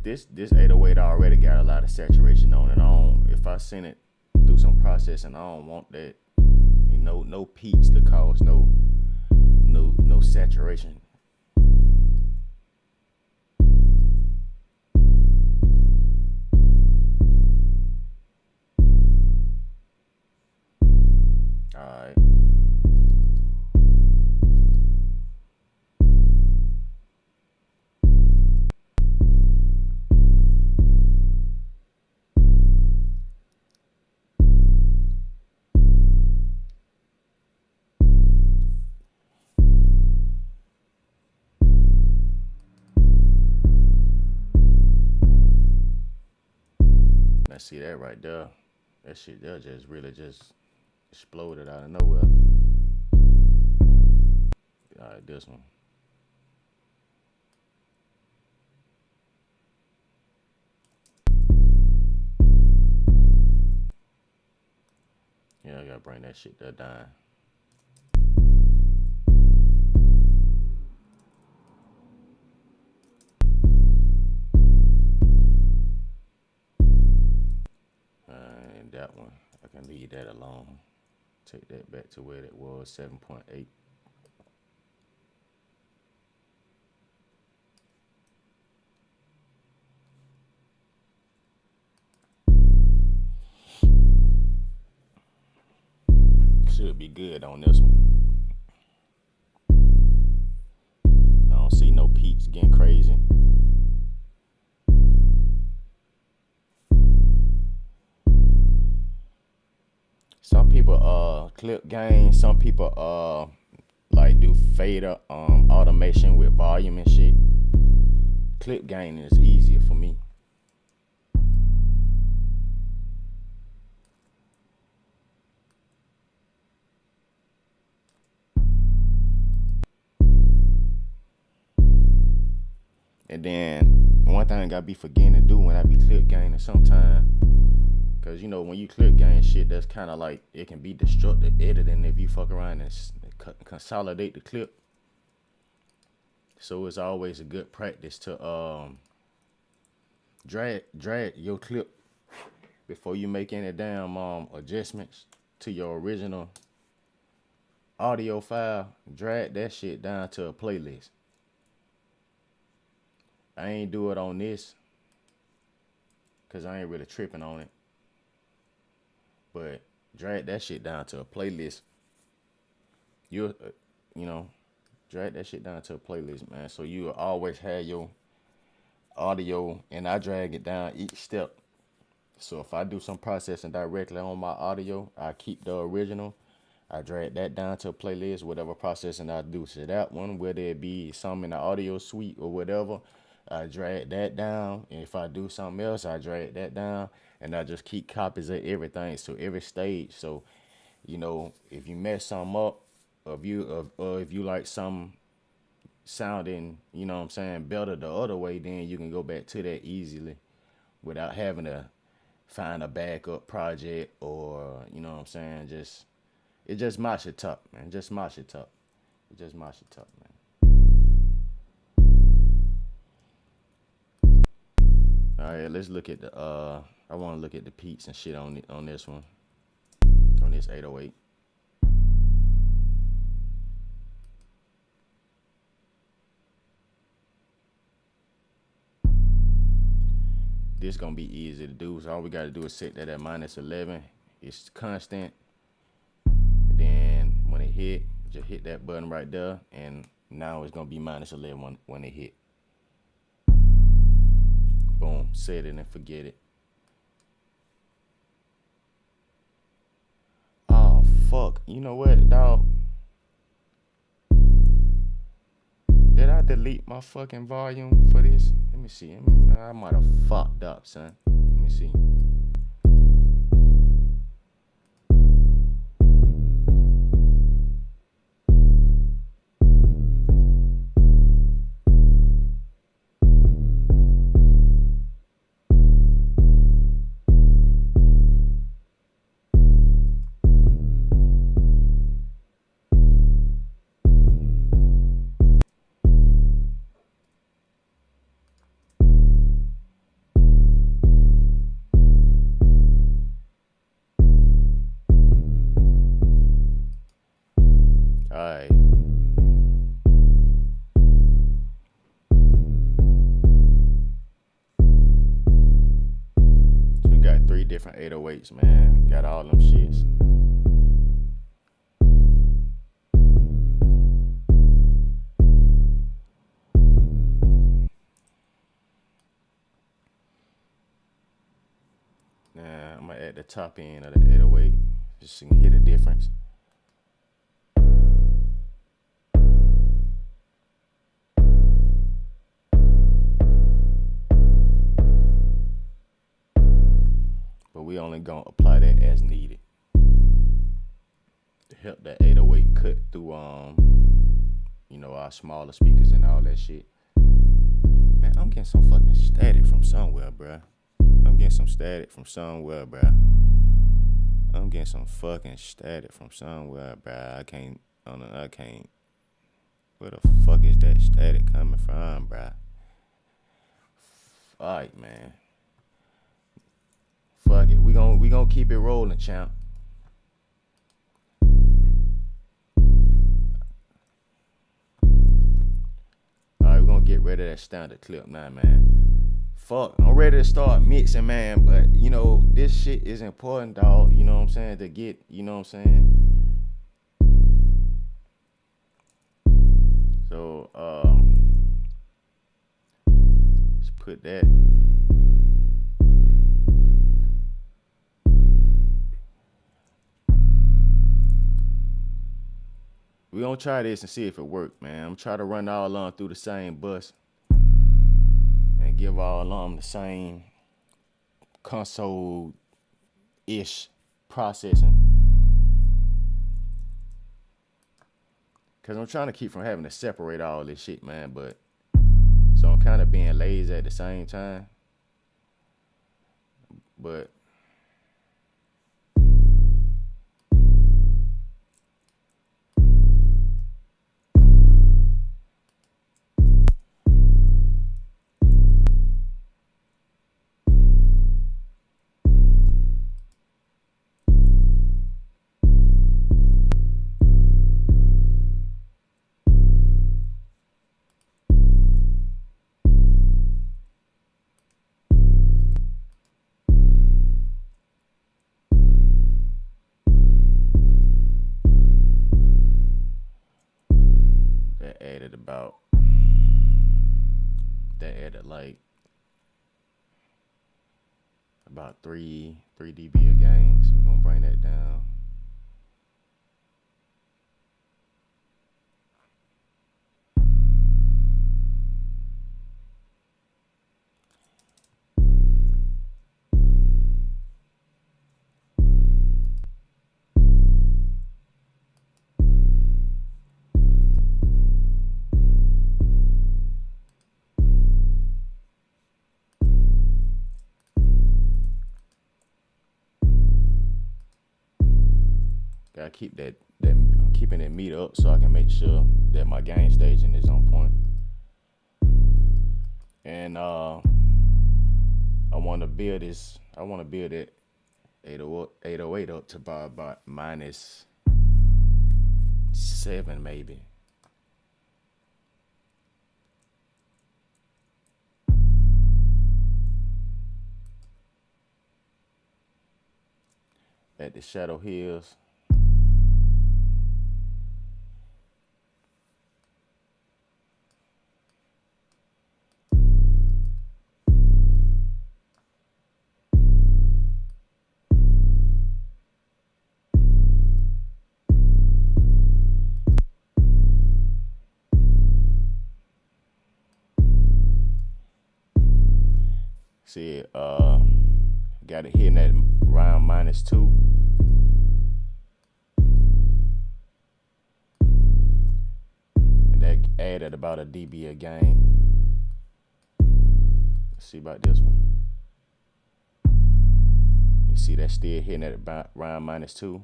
This 808 already got a lot of saturation on it. If I send it through some processing, I don't want that. No peaks to cause no saturation. All right. Let's see that right there. That shit there just really just exploded out of nowhere. All right, this one. Yeah, I gotta bring that shit there down. And that one, I can leave that alone. Take that back to where it was, 7.8. Should be good on this one. I don't see no peaks getting crazy. Some people clip gain. Some people like do fader automation with volume and shit. Clip gain is easier for me. And then one thing I be forgetting to do when I be clip gaining sometimes, cause when you clip gain shit, that's kind of like it can be destructive editing if you fuck around and consolidate the clip. So it's always a good practice to drag your clip before you make any damn adjustments to your original audio file, drag that shit down to a playlist. I ain't do it on this because I ain't really tripping on it. But drag that shit down to a playlist. You know, drag that shit down to a playlist, man. So you always have your audio, and I drag it down each step. So if I do some processing directly on my audio, I keep the original. I drag that down to a playlist, whatever processing I do to that one, whether it be something in the audio suite or whatever, I drag that down. And if I do something else, I drag that down. And I just keep copies of everything. So every stage. So, if you mess something up, or if you like some sounding, better the other way, then you can go back to that easily without having to find a backup project or, just it just mash it up, man. Just mash it up. It just mash it up, man. All right, let's look at the I want to look at the peaks and shit on this one. On this 808. This gonna be easy to do. So all we gotta do is set that at -11. It's constant. And then when it hit, just hit that button right there, and now it's gonna be -11 when it hit. Boom, set it and forget it. Oh fuck! You know what, dog? Did I delete my fucking volume for this? Let me see. I might have fucked up, son. Let me see. All right. So we got 3 different 808s, man. Got all them shits. Now I'm gonna add the top end of the 808 just so you can hear the difference. But we only gonna apply that as needed to help that 808 cut through our smaller speakers and all that shit. Man, I'm getting some fucking static from somewhere, bruh. I'm getting some static from somewhere, bruh. I can't. Where the fuck is that static coming from, bruh? Alright, man. Fuck it. We gonna keep it rolling, champ. Alright, we're gonna get rid of that standard clip now, man. Fuck, I'm ready to start mixing, man, but this shit is important, dog. You know what I'm saying? To get, So let's put that. We gonna try this and see if it works, man. I'm trying to run all of them through the same bus and give all of them the same console-ish processing. Cause I'm trying to keep from having to separate all this shit, man. But so I'm kind of being lazy at the same time. But added like about three dB a gain. So we're gonna bring that down. Gotta keep that I'm keeping that meter up so I can make sure that my gain staging is on point. And I wanna build it 808 up to about -7 maybe. At the Shadow Hills. See, got it hitting at around -2. And that added about a dB a gain. Let's see about this one. You see that still hitting at about around -2.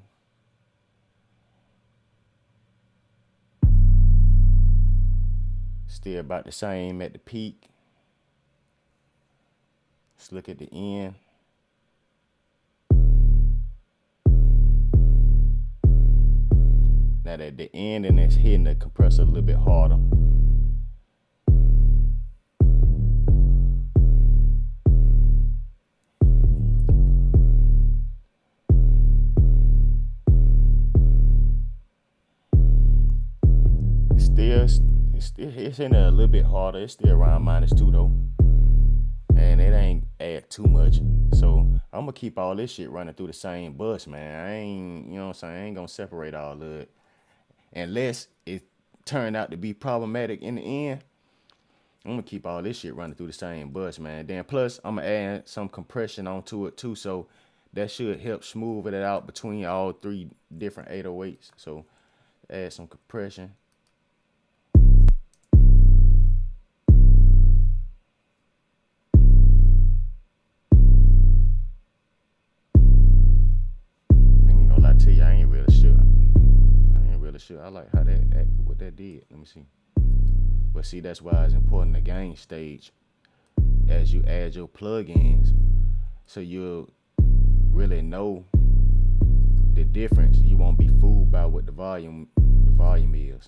Still about the same at the peak. Let's look at the end. Now at the end, and it's hitting the compressor a little bit harder. It's in there a little bit harder. It's still around -2 though. And it ain't add too much. So I'm gonna keep all this shit running through the same bus, man. I ain't, you know what I'm saying? I ain't gonna separate all of it. Unless it turned out to be problematic in the end, I'm gonna keep all this shit running through the same bus, man. Then plus I'm gonna add some compression onto it too. So that should help smooth it out between all three different 808s. So add some compression. Sure, I like how what that did. Let me see. But see, that's why it's important to gain stage as you add your plugins, so you'll really know the difference. You won't be fooled by what the volume is.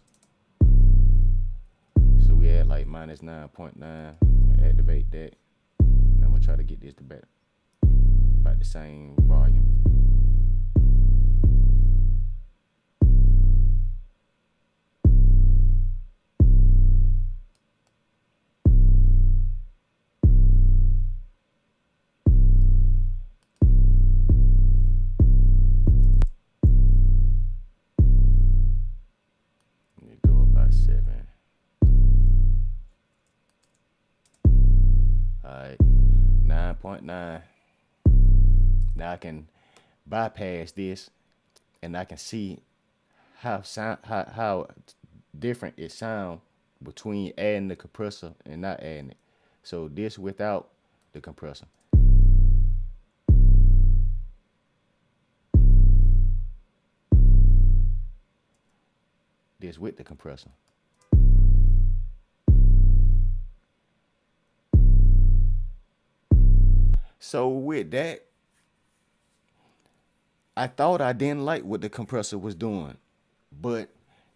So we add like -9.9. I'm gonna activate that. And I'm gonna try to get this to back about the same volume. Alright, 9.9. Now I can bypass this and I can see how different it sounds between adding the compressor and not adding it. So this without the compressor. This with the compressor. So with that, I thought I didn't like what the compressor was doing. But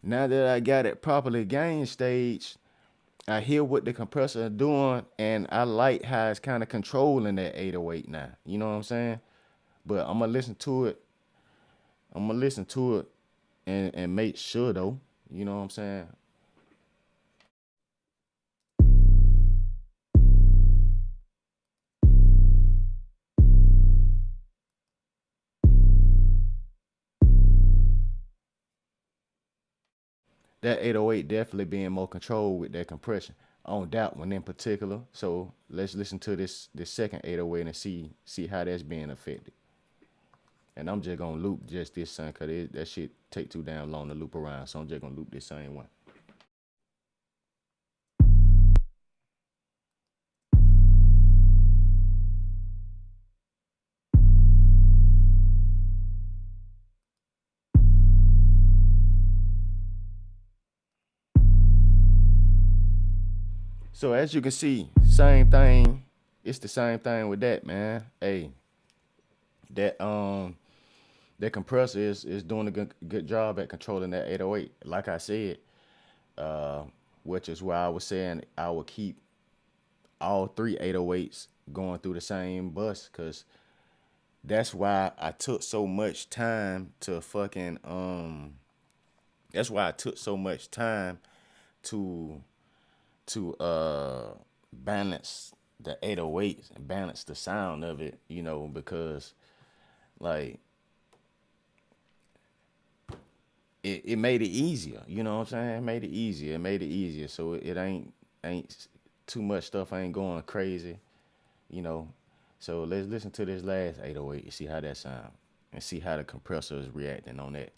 now that I got it properly gain staged, I hear what the compressor is doing, and I like how it's kind of controlling that 808 now. You know what I'm saying? But I'm gonna listen to it. I'm gonna listen to it and make sure though. You know what I'm saying? that 808 definitely being more controlled with that compression on that one in particular. So let's listen to this second 808 and see how that's being affected. And I'm just gonna loop just this son, cause that shit take too damn long to loop around. So I'm just gonna loop this same one. So as you can see, same thing. It's the same thing with that, man. Hey, that that compressor is doing a good job at controlling that 808. Like I said, uh, which is why I was saying I would keep all three 808s going through the same bus, cause that's why I took so much time to fucking That's why I took so much time to balance the 808s and balance the sound of it, because like it made it easier, you know what I'm saying? It made it easier. It made it easier. So it ain't too much stuff ain't going crazy, you know. So let's listen to this last 808 and see how that sound and see how the compressor is reacting on that.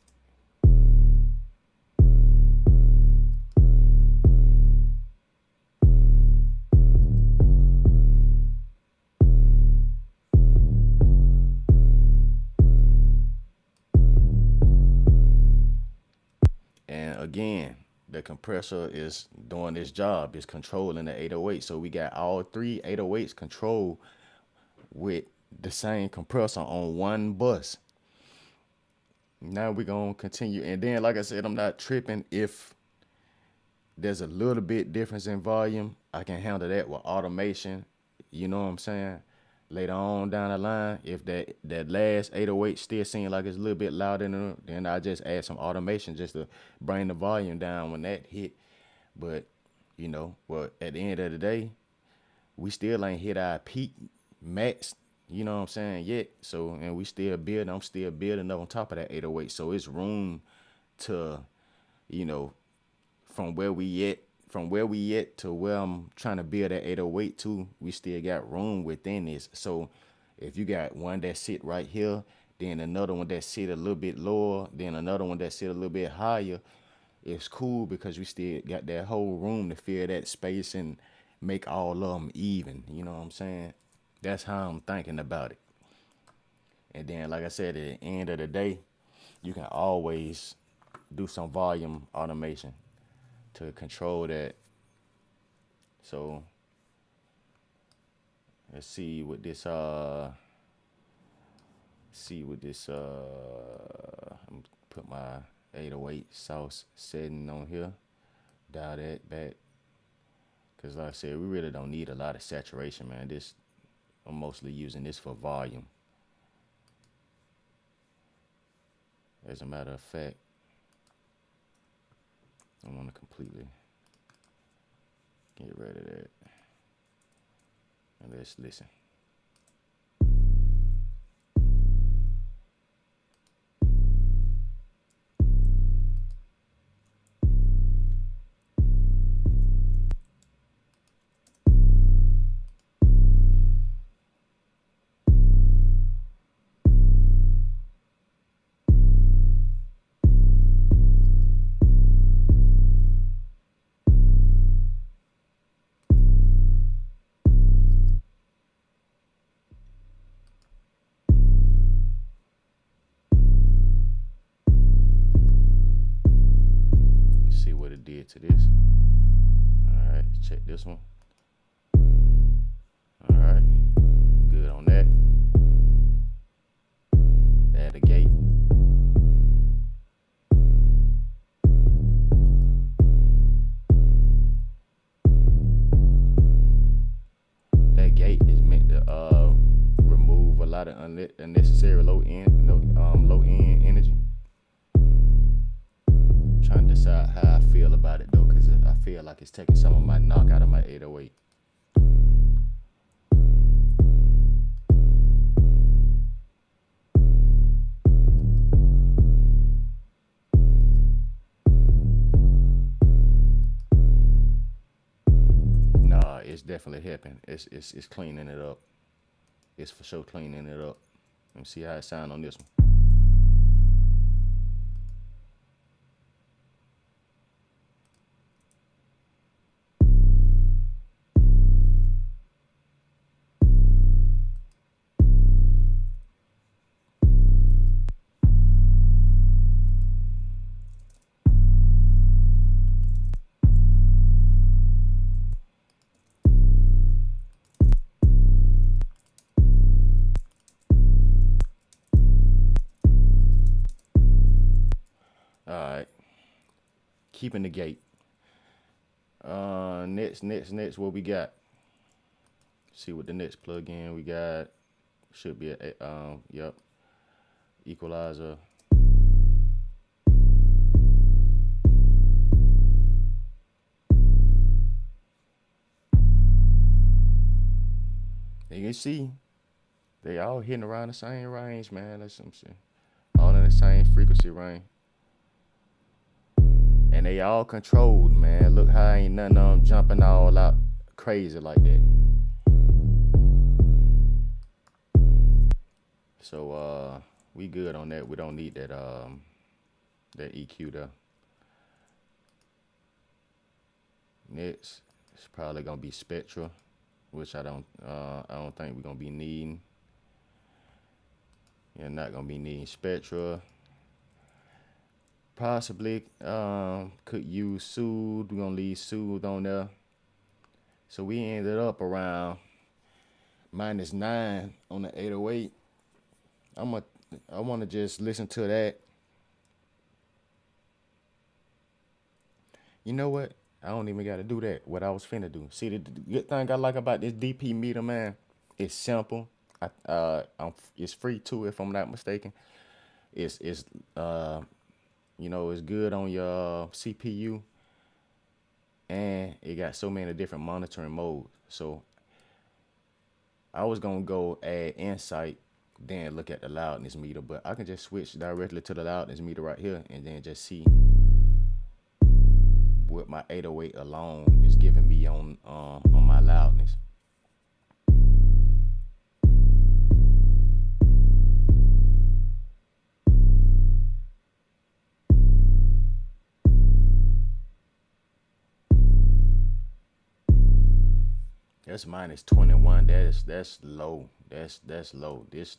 And again, the compressor is doing its job, is controlling the 808. So we got all three 808s controlled with the same compressor on one bus. Now we're going to continue. And then, like I said, I'm not tripping if there's a little bit difference in volume. I can handle that with automation. You know what I'm saying? Later on down the line, if that last 808 still seems like it's a little bit louder then I just add some automation just to bring the volume down when that hit. But, well, at the end of the day, we still ain't hit our peak max, you know what I'm saying, yet. So, and we still building, I'm still building up on top of that 808. So it's room to, you know, from where we at to where I'm trying to build that 808 to, we still got room within this. So if you got one that sit right here, then another one that sit a little bit lower, then another one that sit a little bit higher, it's cool because we still got that whole room to fill that space and make all of them even. You know what I'm saying? That's how I'm thinking about it. And then, like I said, at the end of the day, you can always do some volume automation to control that. So let's see what this I'm put my 808 sauce setting on here, dial that back, because like I said, we really don't need a lot of saturation, man. I'm mostly using this for volume. As a matter of fact, I want to completely get rid of that. And let's listen. See what it did to this. All right, check this one. All right, good on that. Add a gate. That gate is meant to remove a lot of unnecessary low end energy. I'm trying to decide how I feel about it though, because I feel like it's taking some of my knock out of my 808. it's definitely helping. It's cleaning it up. It's for sure cleaning it up. Let me see how it sound on this one. All right, keeping the gate. Next, what we got? See what the next plug-in we got. Should be yep, equalizer. You can see they all hitting around the same range, man. That's some shit. All in the same frequency range. And they all controlled, man. Look how ain't none of them jumping all out crazy like that. So we good on that. We don't need that EQ there. Next, it's probably gonna be Spectra, which I don't think we're gonna be needing. You're not gonna be needing Spectra. Possibly could use Soothe. We're gonna leave Soothe on there. So we ended up around -9 on the 808. I wanna just listen to that. You know what? I don't even gotta do that. What I was finna do. See, the good thing I like about this DP meter, man, it's simple. It's free too, if I'm not mistaken. It's it's good on your CPU, and it got so many different monitoring modes. So I was gonna go add insight, then look at the loudness meter, but I can just switch directly to the loudness meter right here, and then just see what my 808 alone is giving me on my loudness. That's -21. That's low. That's low. This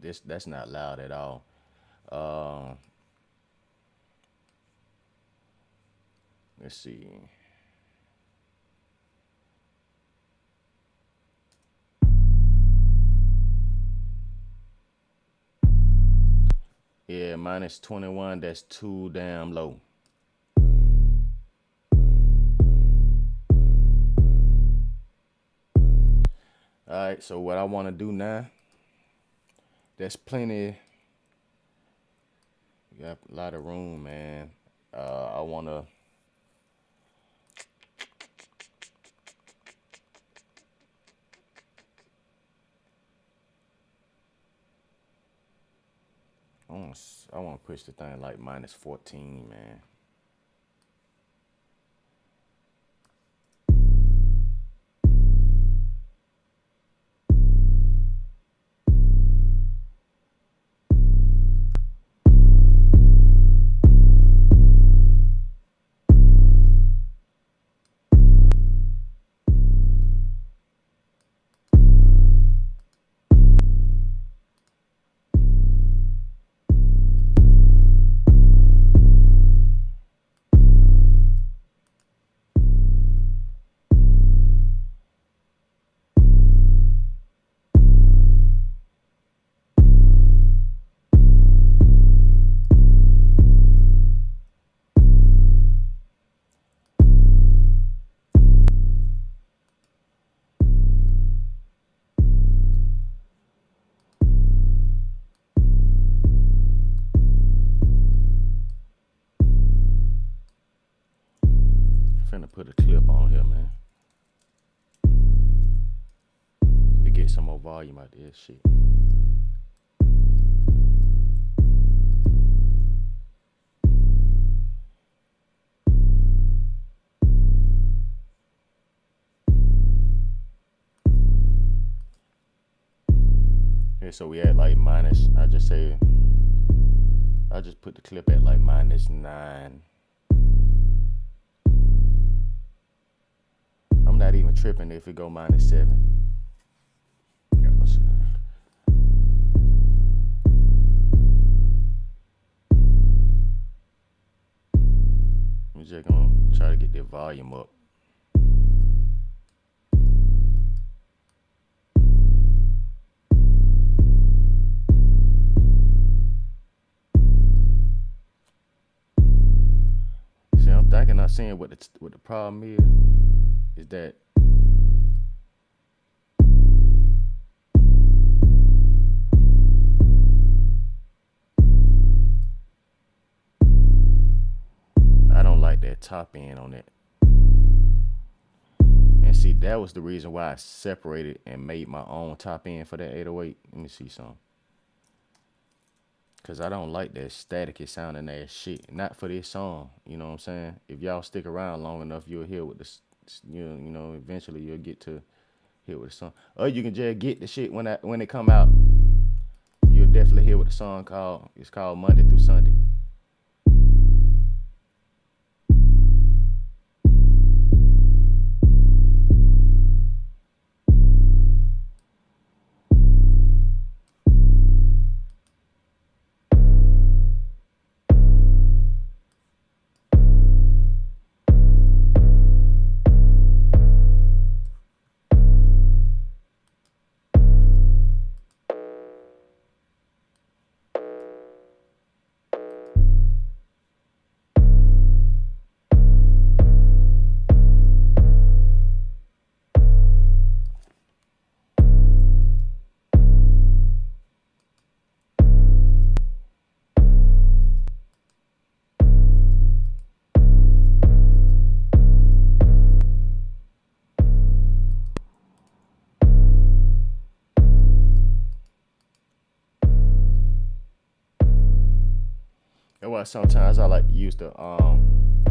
that's not loud at all. Uh, let's see. Yeah, -21. That's too damn low. All right. So what I want to do now? There's plenty. You got a lot of room, man. I wanna. I want to push the thing like -14, man. Finna put a clip on here, man, to get some more volume out of this shit. Okay, so we at like minus. I just put the clip at like -9. I'm not even tripping if it go -7. Yeah, I'm just gonna try to get the volume up. See, I'm thinking, not seeing what the problem is that I don't like that top end on it. And see, that was the reason why I separated and made my own top end for that 808. Let me see some. Cause I don't like that staticky sounding ass shit. Not for this song. You know what I'm saying? If y'all stick around long enough, you'll hear what this. Eventually you'll get to hear what the song. Or you can just get the shit when it come out. You'll definitely hear what the song called. It's called Monday Through Sunday. That's why sometimes I like to use the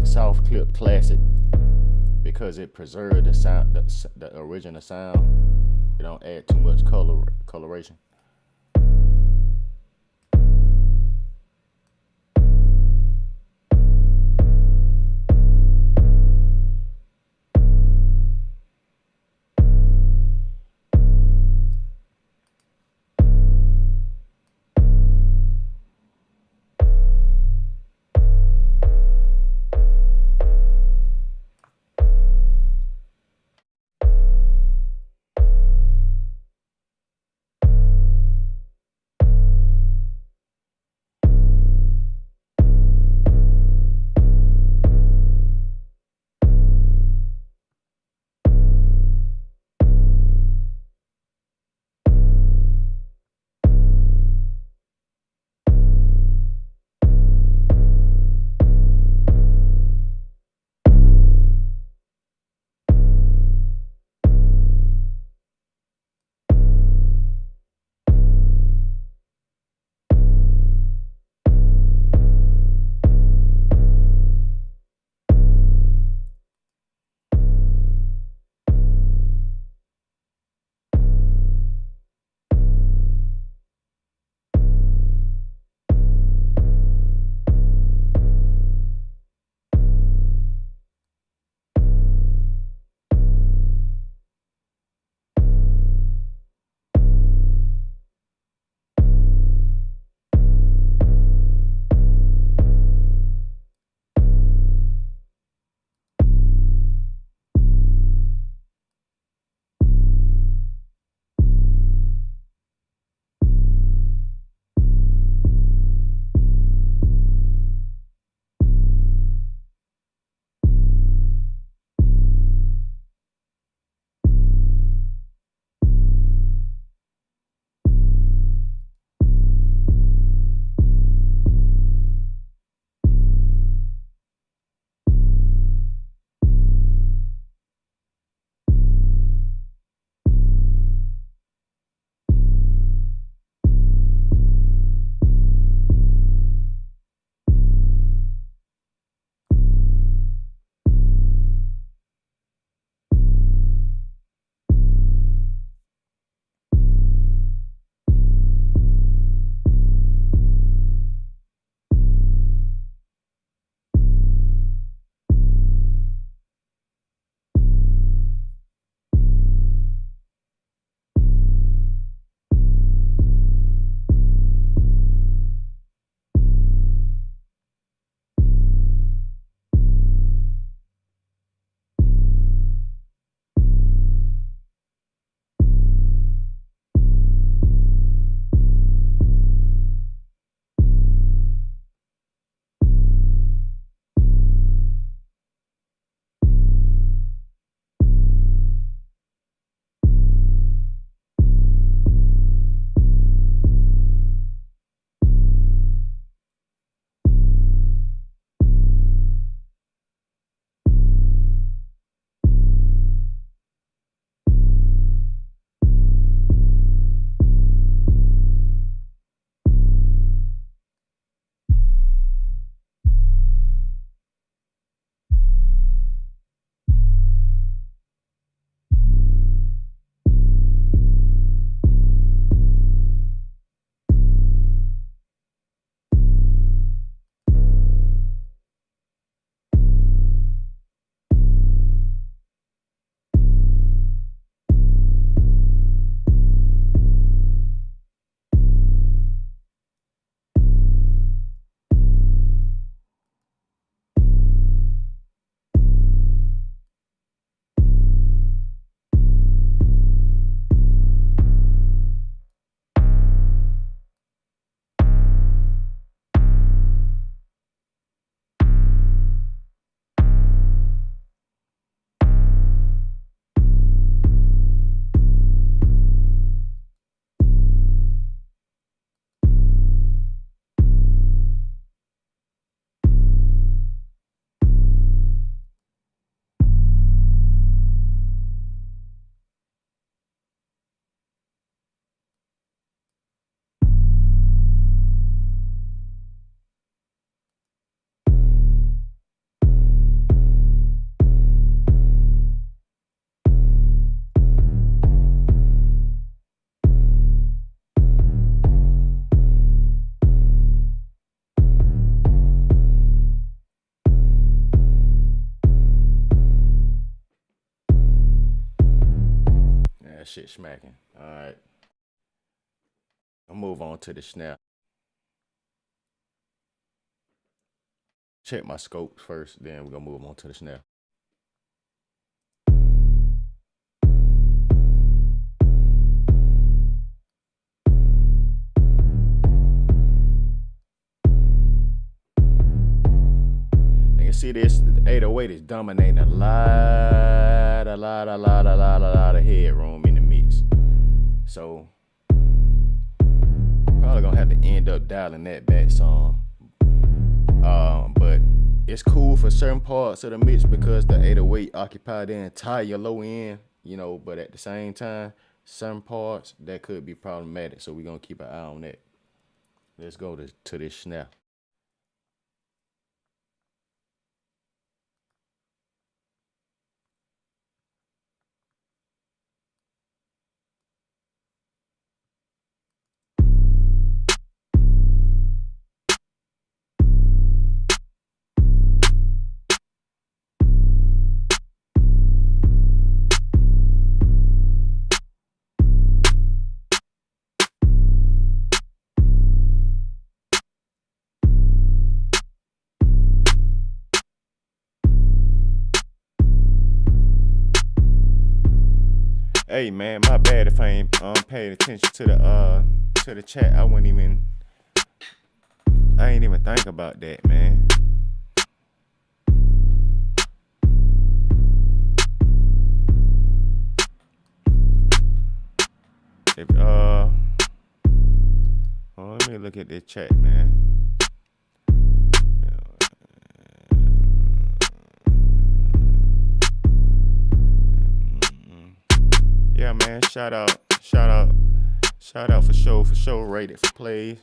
soft clip classic because it preserves the sound, the original sound. It don't add too much coloration. That shit smacking. All right, I'll move on to the snare. Check my scopes first, then we're gonna move on to the snare. You can see this 808 is dominating a lot of headroom in the mix. So probably gonna have to end up dialing that back some. But it's cool for certain parts of the mix because the 808 occupy the entire low end, but at the same time, some parts that could be problematic. So we're gonna keep an eye on that. Let's go to this snare. Hey man, my bad if I ain't paying attention to the chat. I ain't even think about that, man. If let me look at this chat, man. Yeah, man. Shout out for sure. Rated for plays.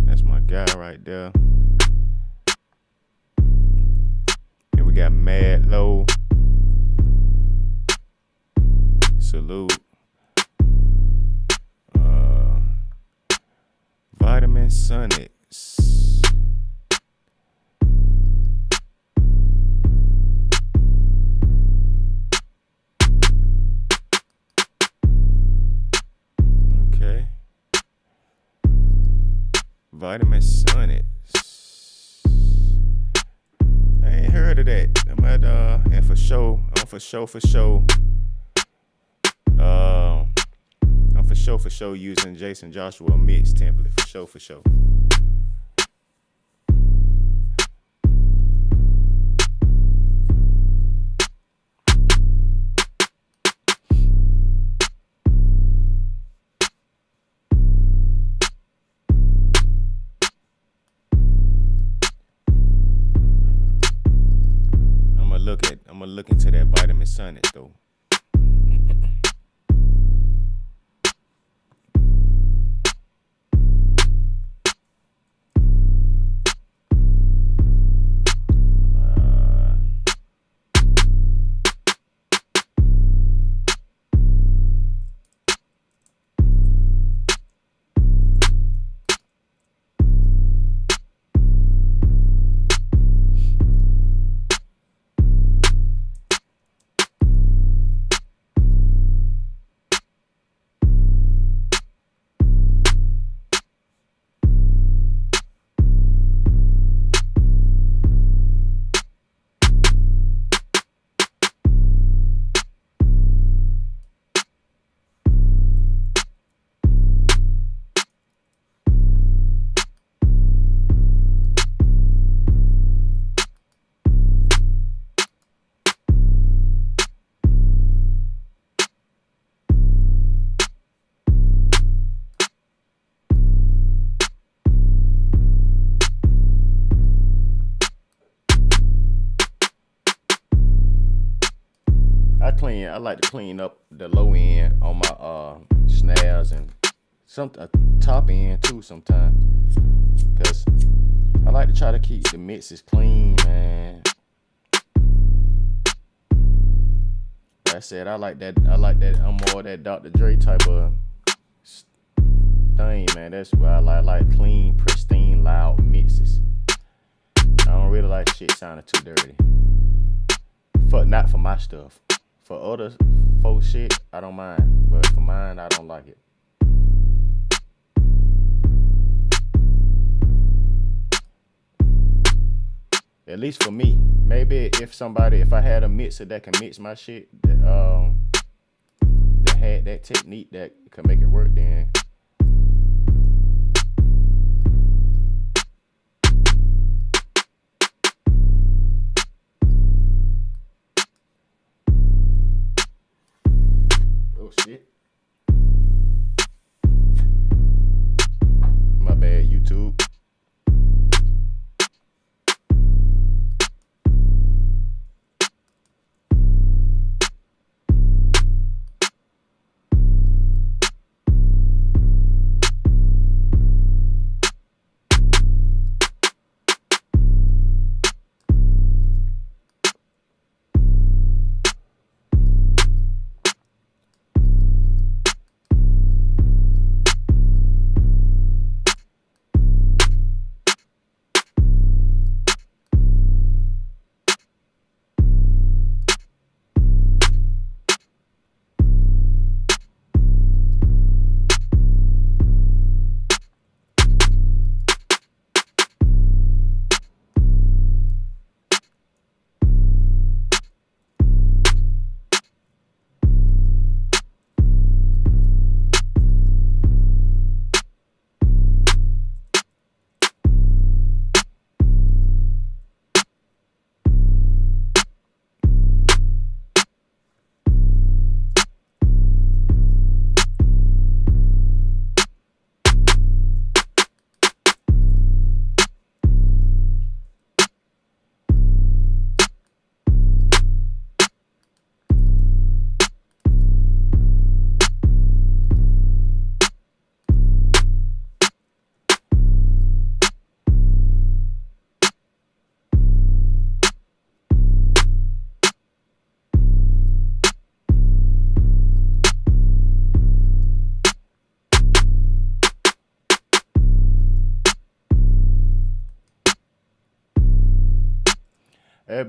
That's my guy right there. And we got Mad Low. Salute. Vitamin Sonics. Okay. Vitamin Sonics. I ain't heard of that. I'm at and for sure. I'm for sure using Jason Joshua mix template for sure. I'm gonna look into that Vitamin Sonic though. I like to clean up the low end on my snares and some top end too sometimes, cause I like to try to keep the mixes clean, man. Like I said, I like that. I'm more that Dr. Dre type of thing, man. That's what I like. I like clean, pristine, loud mixes. I don't really like shit sounding too dirty. Not for my stuff. For other folks shit, I don't mind, but for mine, I don't like it. At least for me. Maybe if I had a mixer that can mix my shit, that had that technique that could make it work, then oh shit, my bad, YouTube.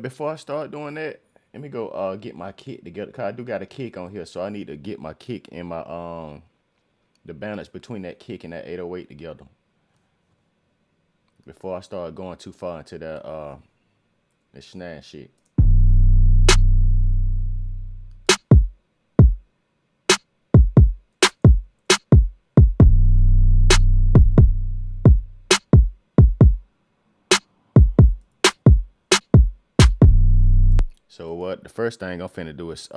Before I start doing that, let me go get my kick together. Cause I do got a kick on here, so I need to get my kick and my the balance between that kick and that 808 together before I start going too far into the snare shit. So what the first thing I'm finna do is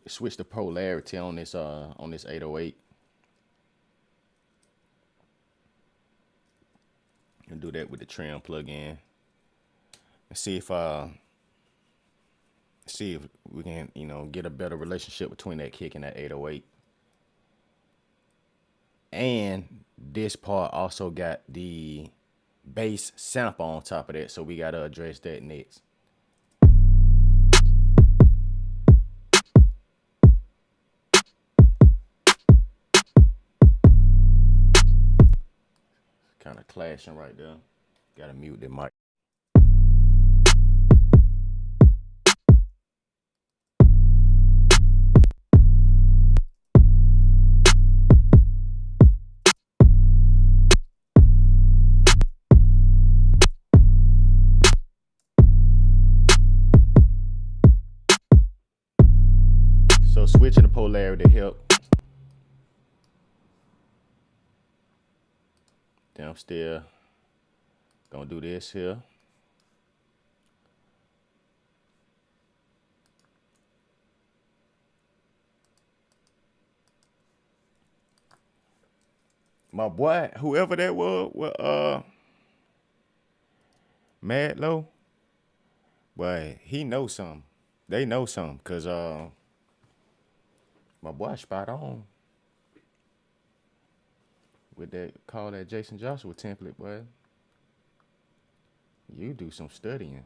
switch the polarity on this 808 and do that with the trim plug-in and see if we can get a better relationship between that kick and that 808. And this part also got the bass sample on top of that, so we gotta address that next. Kind of clashing right there. Gotta mute the mic. So switching the polarity help. Then I'm still gonna do this here. My boy, whoever that was, Mad Low, boy, he knows something. They know something, cause my boy spot on with that call that Jason Joshua template, boy. You do some studying.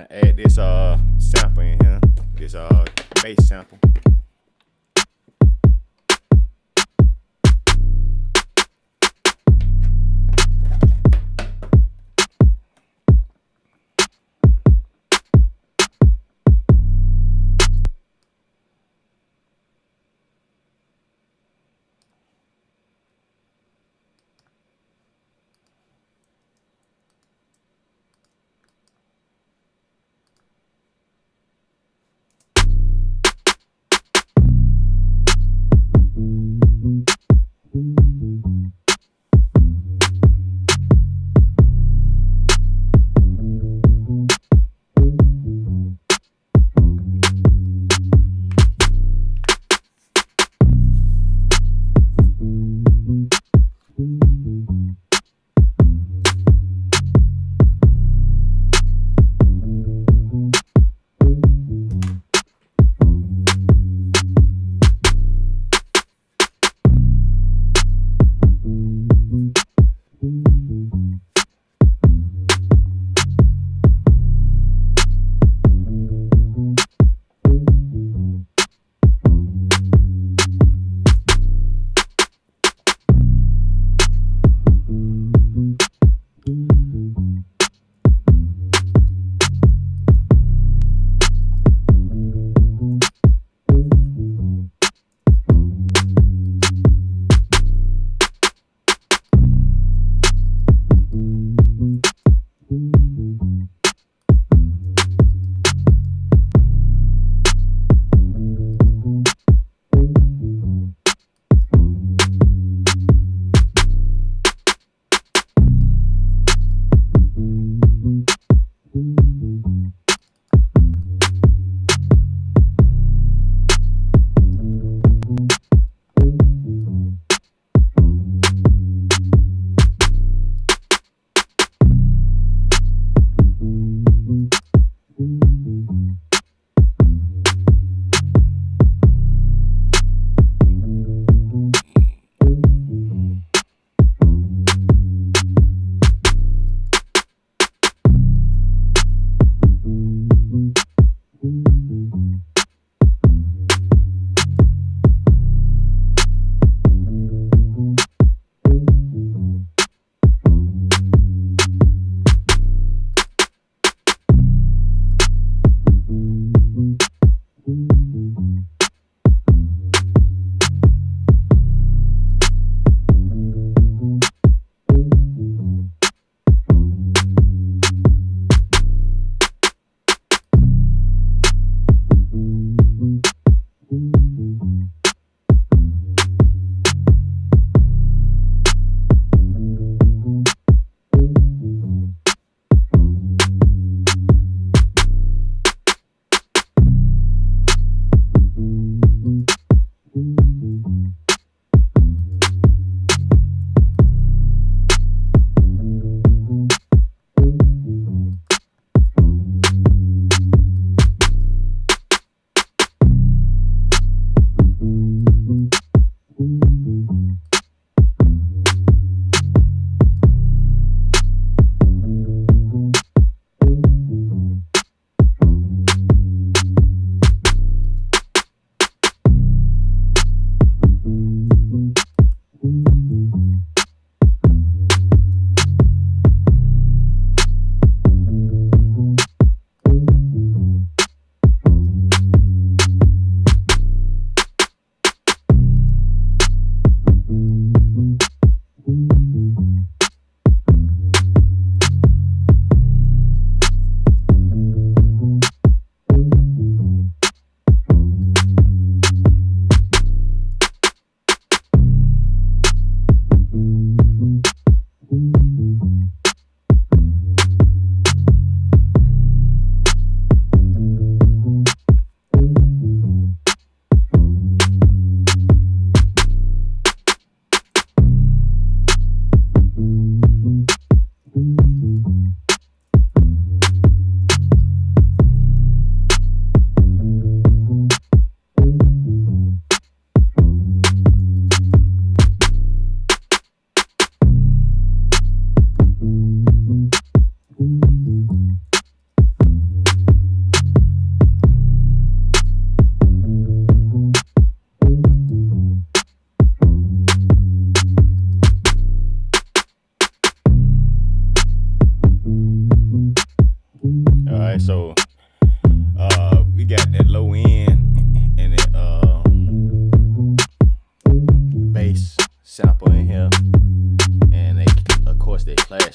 gonna add this sample in here. This bass sample.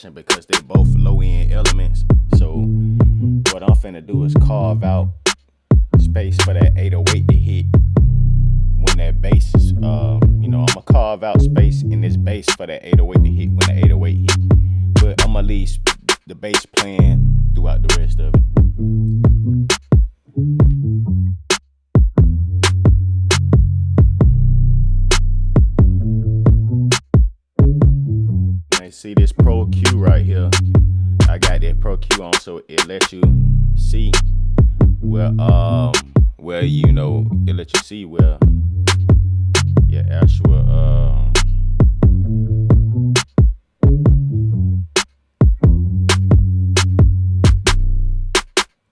clashing because they both low end elements. So what I'm finna do is carve out space for that 808 to hit when that bass is, I'ma carve out space in this bass for that 808 to hit when the 808 hit. But I'ma leave the bass playing throughout the rest of it. Now you see this Pro Q right here. I got that Pro Q on so it lets you see where it lets you see where your actual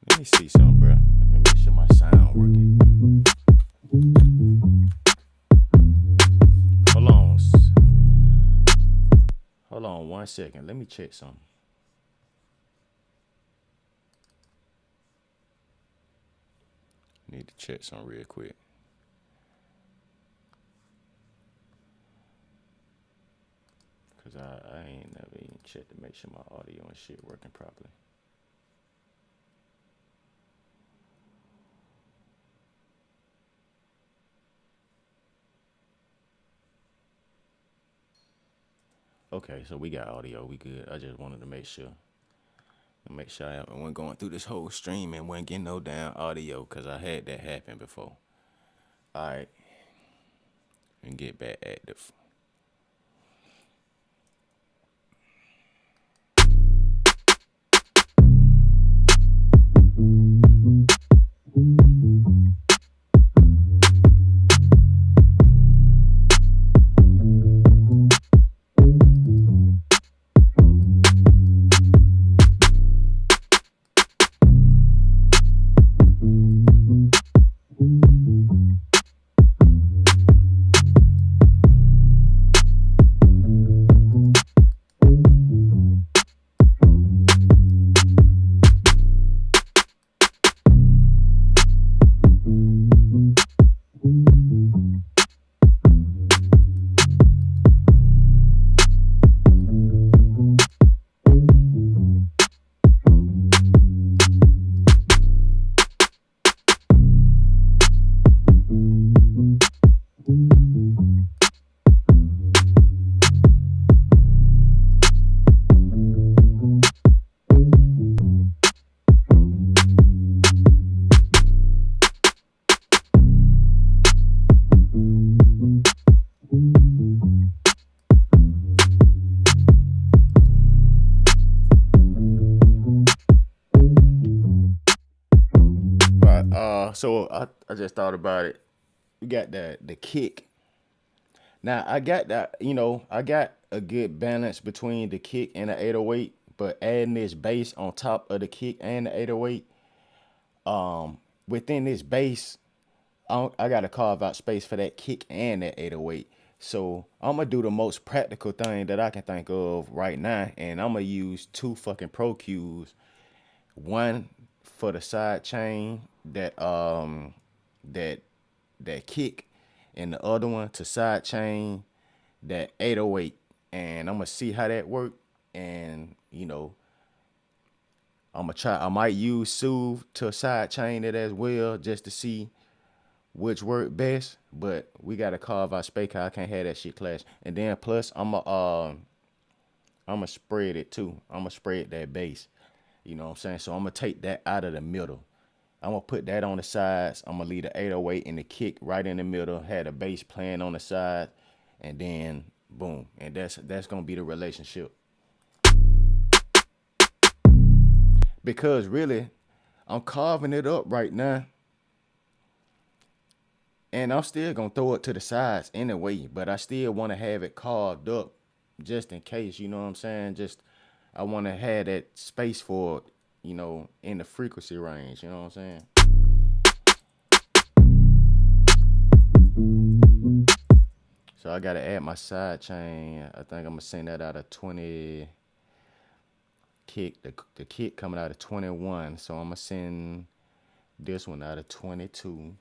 let me see something, bro. Let me make sure my sound working. Hold on. Hold on 1 second. Let me check something. Need to check something real quick. Cause I ain't never even checked to make sure my audio and shit working properly. Okay, so we got audio. We good. I just wanted to make sure. Make sure I wasn't going through this whole stream and wasn't getting no damn audio because I had that happen before. All right. And get back active. So I just thought about it. We got the kick. Now I got that, I got a good balance between the kick and the 808, but adding this bass on top of the kick and the 808, within this bass, I gotta carve out space for that kick and that 808. So I'm gonna do the most practical thing that I can think of right now, and I'm gonna use two fucking Pro Qs, one for the side chain that that kick, and the other one to side chain that 808, and I'm gonna see how that work. And I might use Soothe to side chain it as well just to see which work best. But we gotta carve our space. I can't have that shit clash. And then plus I'ma spread it too. I'ma spread that bass. You know what I'm saying? So I'm gonna take that out of the middle. I'm gonna put that on the sides. I'm gonna leave the 808 and the kick right in the middle. Have the bass playing on the side, and then boom. And that's gonna be the relationship. Because really, I'm carving it up right now, and I'm still gonna throw it to the sides anyway. But I still want to have it carved up, just in case. You know what I'm saying? Just I want to have that space for it, in the frequency range. You know what I'm saying? So I gotta add my side chain. I think I'm gonna send that out of 20 kick. The kick coming out of 21. So I'm gonna send this one out of 22.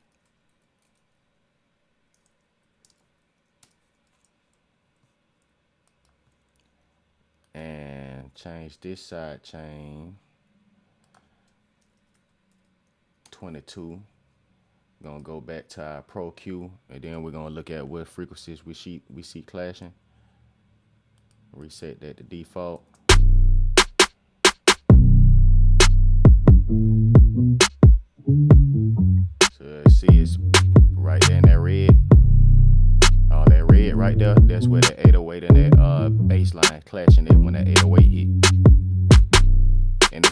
And change this side chain 22. Gonna go back to our Pro Q, and then we're gonna look at what frequencies we see clashing. Reset that to default. So see, it's right there in that red. All that red right there, that's where the 808 and that bass line clashing it when that 808 hit. And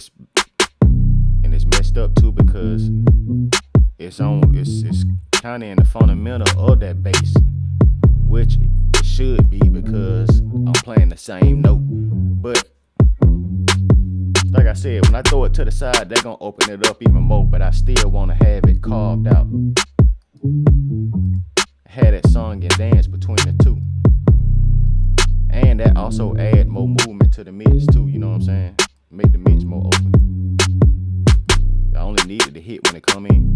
it's messed up too because it's kind of in the fundamental of that bass, which it should be because I'm playing the same note. But like I said, when I throw it to the side, they're gonna open it up even more, but I still want to have it carved out. Have that song and dance between the two. And that also add more movement to the mix too, you know what I'm saying? Make the mix more open. I only needed to hit when it come in.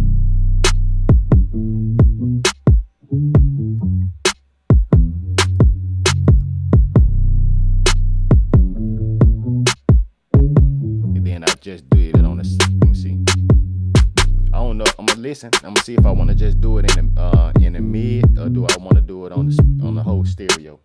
And then I just did it on the, let me see. I don't know, I'm gonna listen. I'm gonna see if I wanna just do it in the mid, or do I wanna do it on the whole stereo.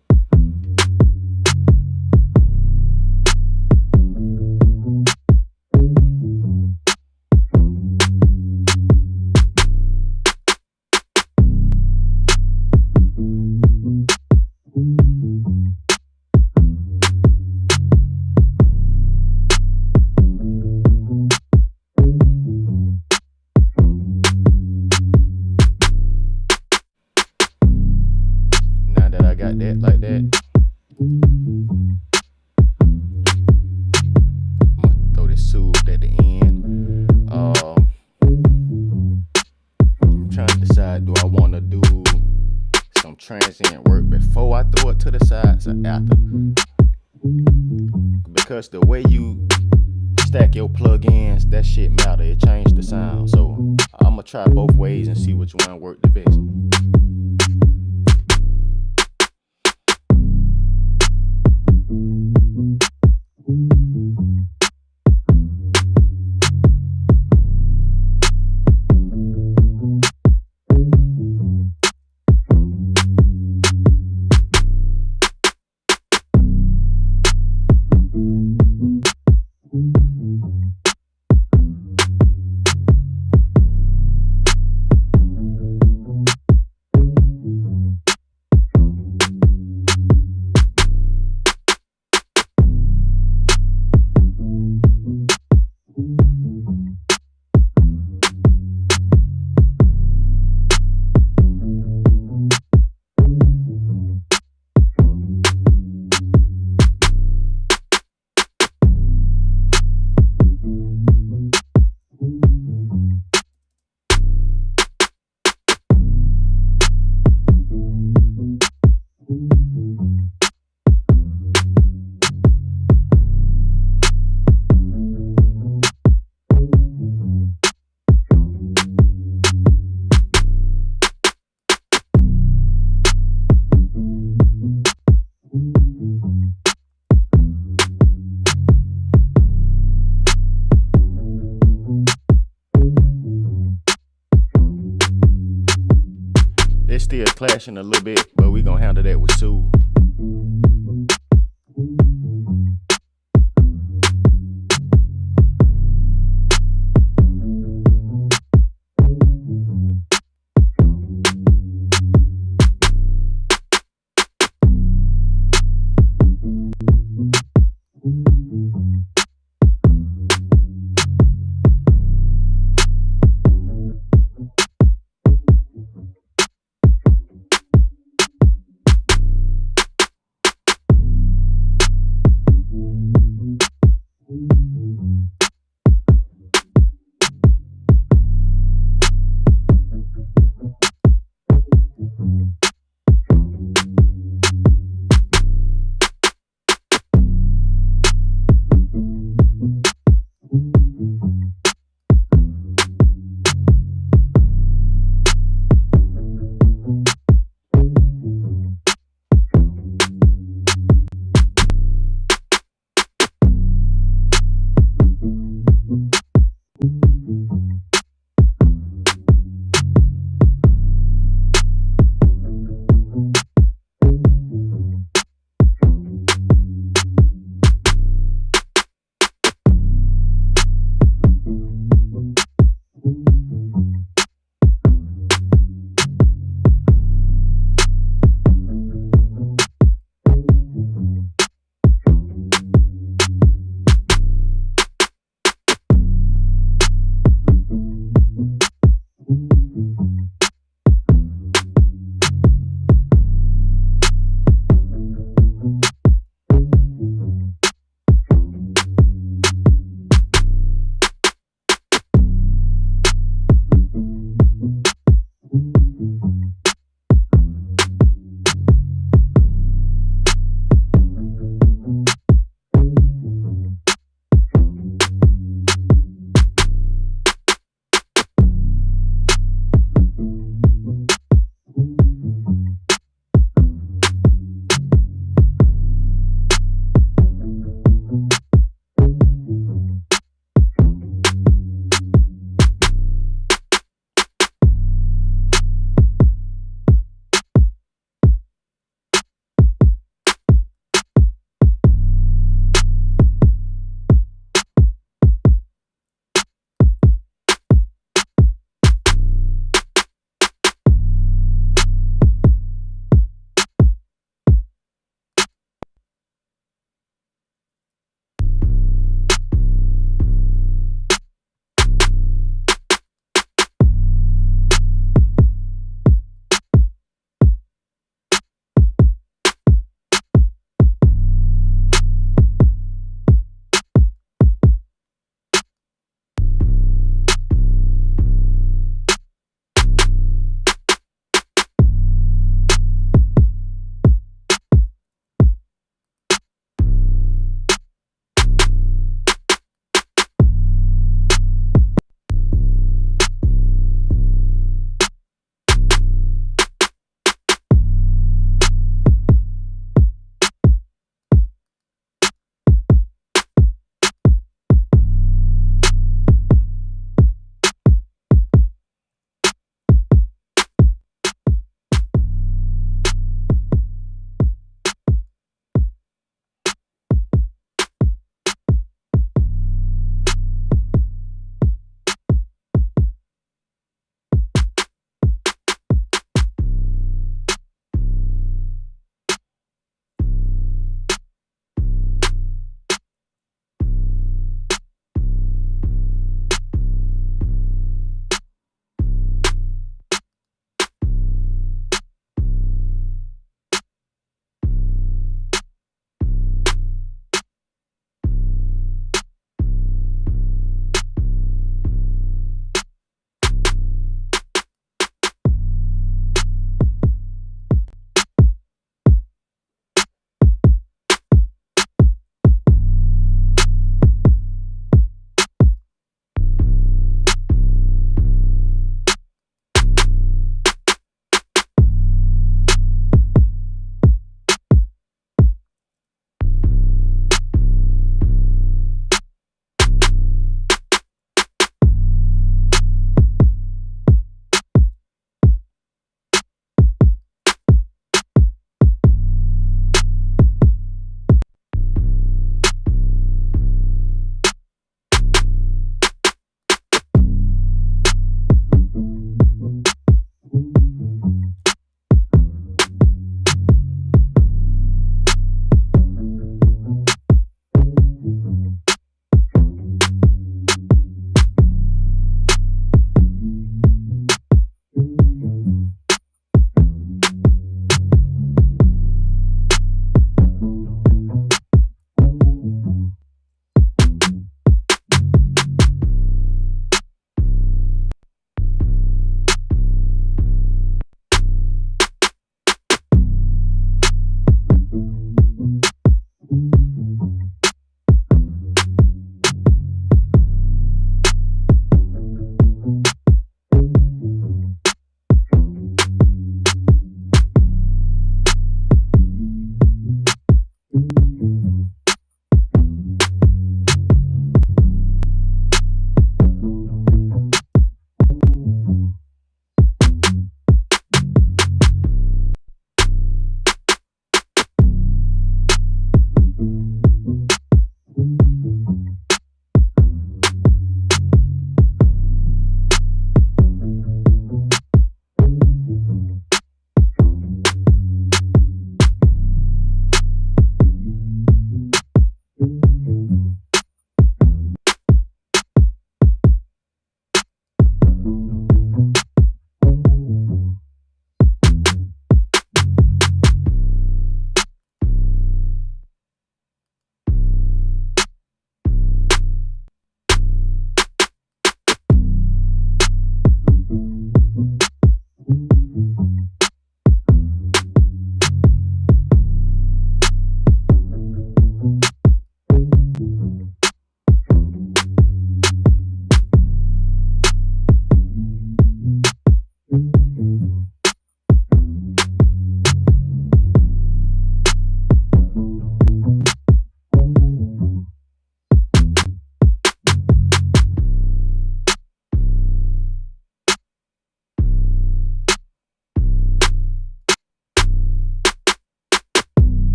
Got that like that. I'm gonna throw this soothe at the end. I'm trying to decide, do I want to do some transient work before I throw it to the sides or after? Because the way you stack your plugins, that shit matter. It changed the sound. So I'm gonna try both ways and see which one work the best. It's still clashing a little bit, but we gonna handle that with Soothe.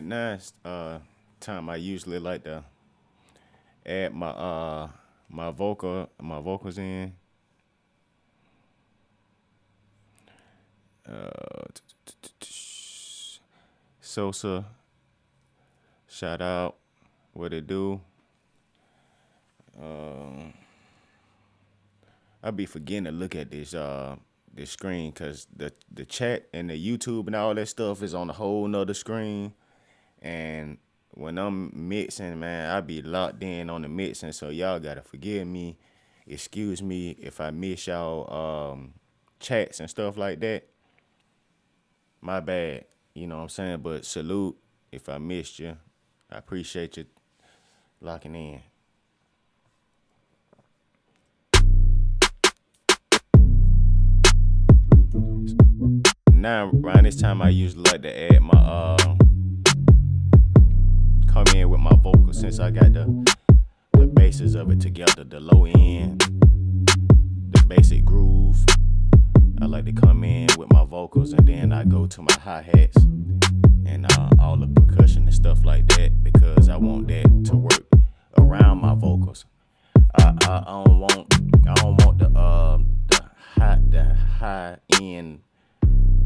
Right now, it's time I usually like to add my vocals in. Sosa, shout out, what it do? I be forgetting to look at this screen because the chat and the YouTube and all that stuff is on a whole nother screen. And when I'm mixing, man, I be locked in on the mixing. So y'all gotta forgive me. Excuse me if I miss y'all chats and stuff like that. My bad. You know what I'm saying? But salute if I missed you. I appreciate you locking in. Now around this time I usually like to add my come in with my vocals since I got the bases of it together, the low end, the basic groove. I like to come in with my vocals and then I go to my hi-hats and all the percussion and stuff like that because I want that to work around my vocals. I don't want the high end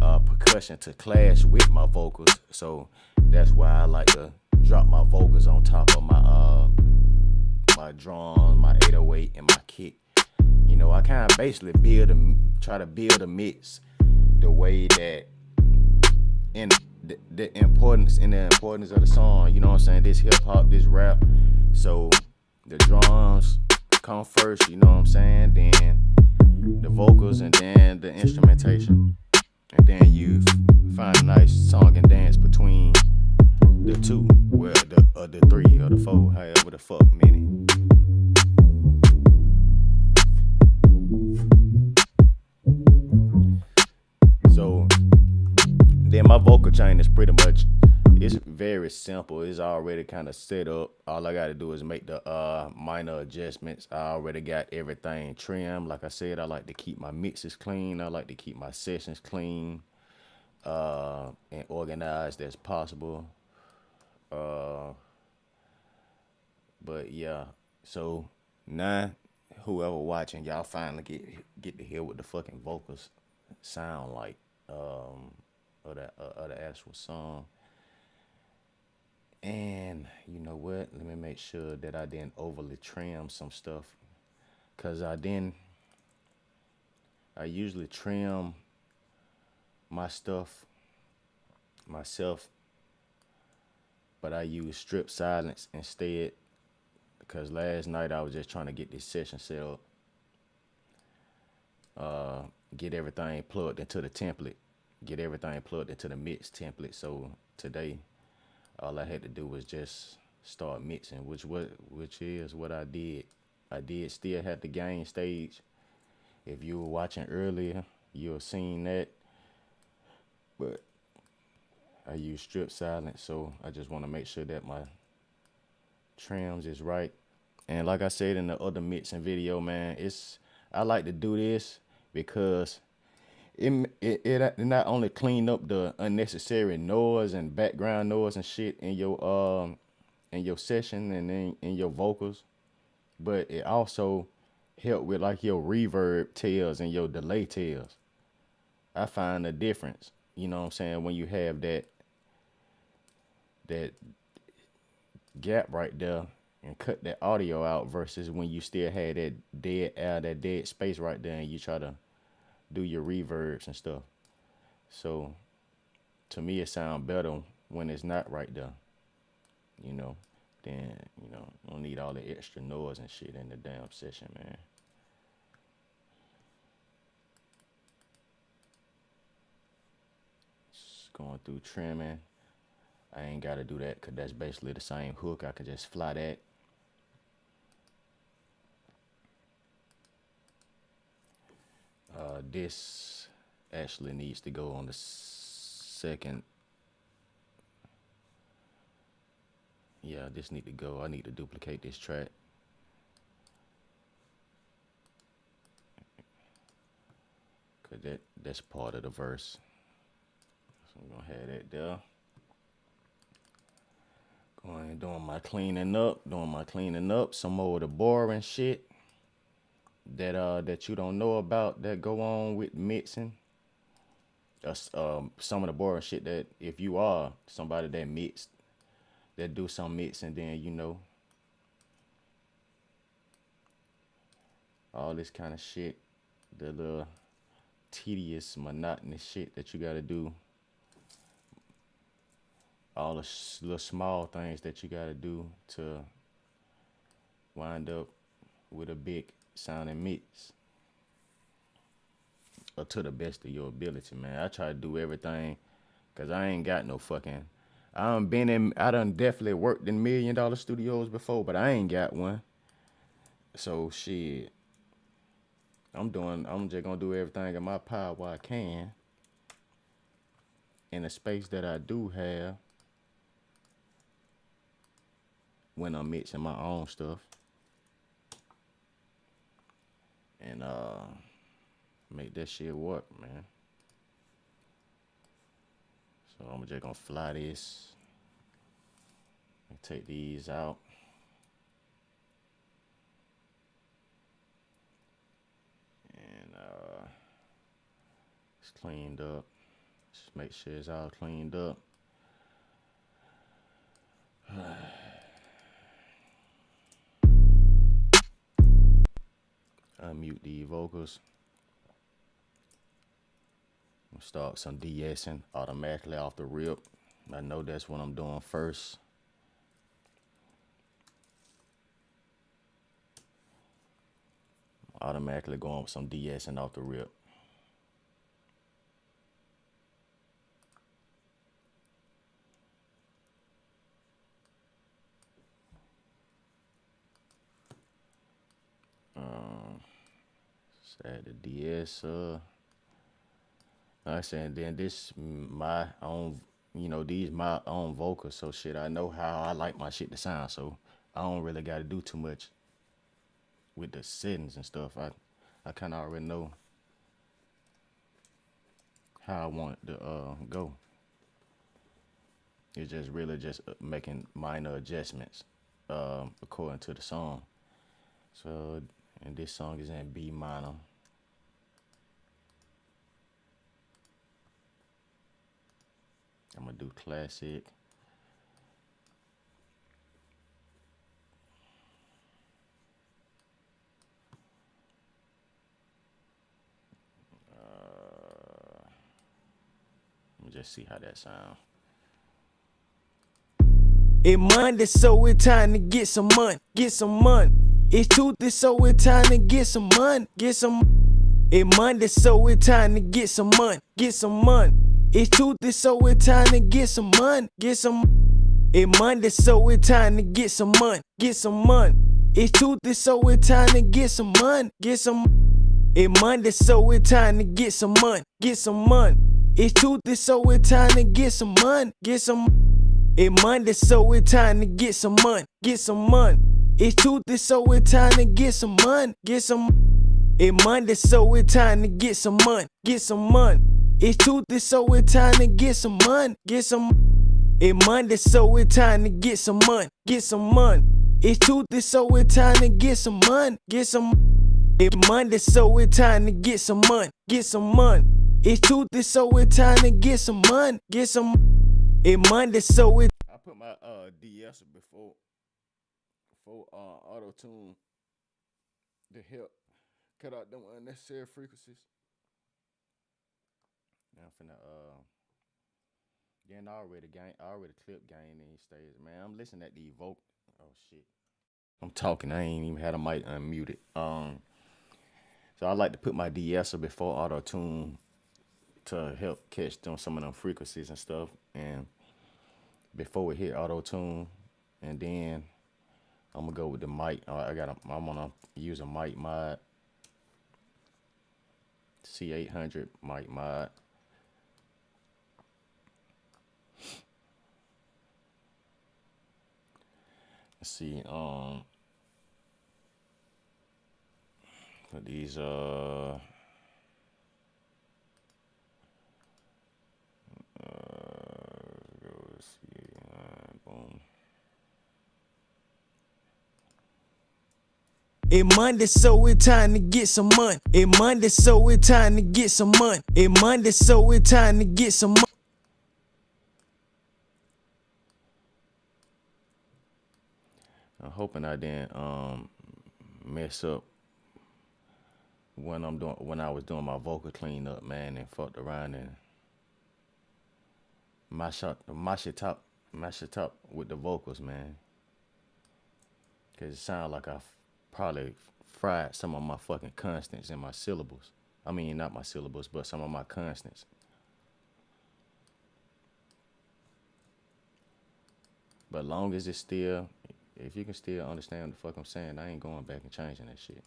percussion to clash with my vocals, so that's why I like to drop my vocals on top of my drums, my 808, and my kick. You know, I kind of basically try to build a mix the way that in the importance of the song. You know what I'm saying? This hip hop, this rap. So the drums come first. You know what I'm saying? Then the vocals, and then the instrumentation, and then you find a nice song and dance between the two, well, the three or the four, however the fuck many. So then my vocal chain is pretty much, it's very simple. It's already kind of set up. All I got to do is make the minor adjustments. I already got everything trimmed. Like I said, I like to keep my mixes clean. I like to keep my sessions clean and organized as possible. But yeah, so now whoever watching, y'all finally get to hear what the fucking vocals sound like of the actual song. And you know what? Let me make sure that I didn't overly trim some stuff, cause I usually trim my stuff myself, but I use strip silence instead because last night I was just trying to get this session set up, get everything plugged into the template, get everything plugged into the mix template. So today, all I had to do was just start mixing, which is what I did. I did still have the gain stage. If you were watching earlier, you'll seen that, but I use strip silence, so I just want to make sure that my trims is right. And like I said in the other mixing video, man, I like to do this because it not only clean up the unnecessary noise and background noise and shit in your session and in your vocals, but it also help with like your reverb tails and your delay tails. I find a difference, you know what I'm saying, when you have that gap right there and cut that audio out versus when you still had that dead space right there and you try to do your reverbs and stuff. So to me it sound better when it's not right there, you know. Then, you know, don't need all the extra noise and shit in the damn session, man. Just going through trimming. I ain't got to do that because that's basically the same hook. I could just fly that. This actually needs to go on the second. Yeah, this need to go. I need to duplicate this track. Cause that's part of the verse. So I'm gonna have that there. Going doing my cleaning up, some more of the boring shit that you don't know about that go on with mixing. Some of the boring shit that if you are somebody that mixed, that do some mixing, then you know all this kind of shit, the little tedious, monotonous shit that you gotta do, all the little small things that you gotta do to wind up with a big sounding mix, or to the best of your ability, man. I try to do everything, cause I ain't got no fucking. I done definitely worked in $1 million studios before, but I ain't got one. So shit, I'm just gonna do everything in my power while I can, in the space that I do have when I'm mixing my own stuff, and make that shit work, man. So I'm just gonna fly this and take these out. And it's cleaned up. Just make sure it's all cleaned up. Unmute these vocals. Start some de-essing automatically off the rip. I know that's what I'm doing first. Automatically going with some de-essing off the rip. Add the DS. Like I said, then this my own, these my own vocals. So shit, I know how I like my shit to sound. So I don't really got to do too much with the settings and stuff. I kind of already know how I want it to go. It's just really just making minor adjustments according to the song. So, and this song is in B minor. I'm gonna do classic. Let me just see how that sounds. It's Monday, so it's time to get some money, get some money. It's Tuesday, so it's time to get some money, get some. It's Monday, so it's time to get some money, get some money. It's Tuesday, so it's time to get some money, get some. It's Monday, so it's time to get some money, get some money. It's Tuesday, so it's time to get some money, get some. It's Monday, so it's time to get some money, get some money. It's Tuesday, so it's time to get some money, get some. It's Monday, so it's time to get some money, get some money. It's Tuesday, so it's time to get some money, get some. It's Monday, so it's time to get some money, get some money. It's Tuesday, so it's time to get some money, get some. It's Monday, so it's time to get some money, get some money. It's Tuesday, so it's time to get some money, get some. It's Monday, so it's time to get some money, get some money. It's Tuesday, so it's time to get some money, get some. It's Monday, so it's. I put my DS before auto tune to help cut out them unnecessary frequencies. Now I'm finna getting I already clip gain these stages. Man, I'm listening at the vocal. Oh shit. I'm talking, I ain't even had a mic unmuted. So I like to put my de-esser before auto tune to help catch some of them frequencies and stuff, and before we hit auto tune, and then I'm gonna go with the mic. I'm gonna use a mic mod, C800 mic mod. Let's see, these boom. It Monday, so it's time to get some money. It Monday, so it's time to get some money. It Monday, so it's time to get some money. I'm hoping I didn't mess up when I was doing my vocal cleanup, man, and fucked around and mash it up with the vocals, man. Cause it sounds like probably fried some of my fucking constants in my syllables. I mean, not my syllables, but some of my constants. But long as it's still, if you can still understand what the fuck I'm saying, I ain't going back and changing that shit.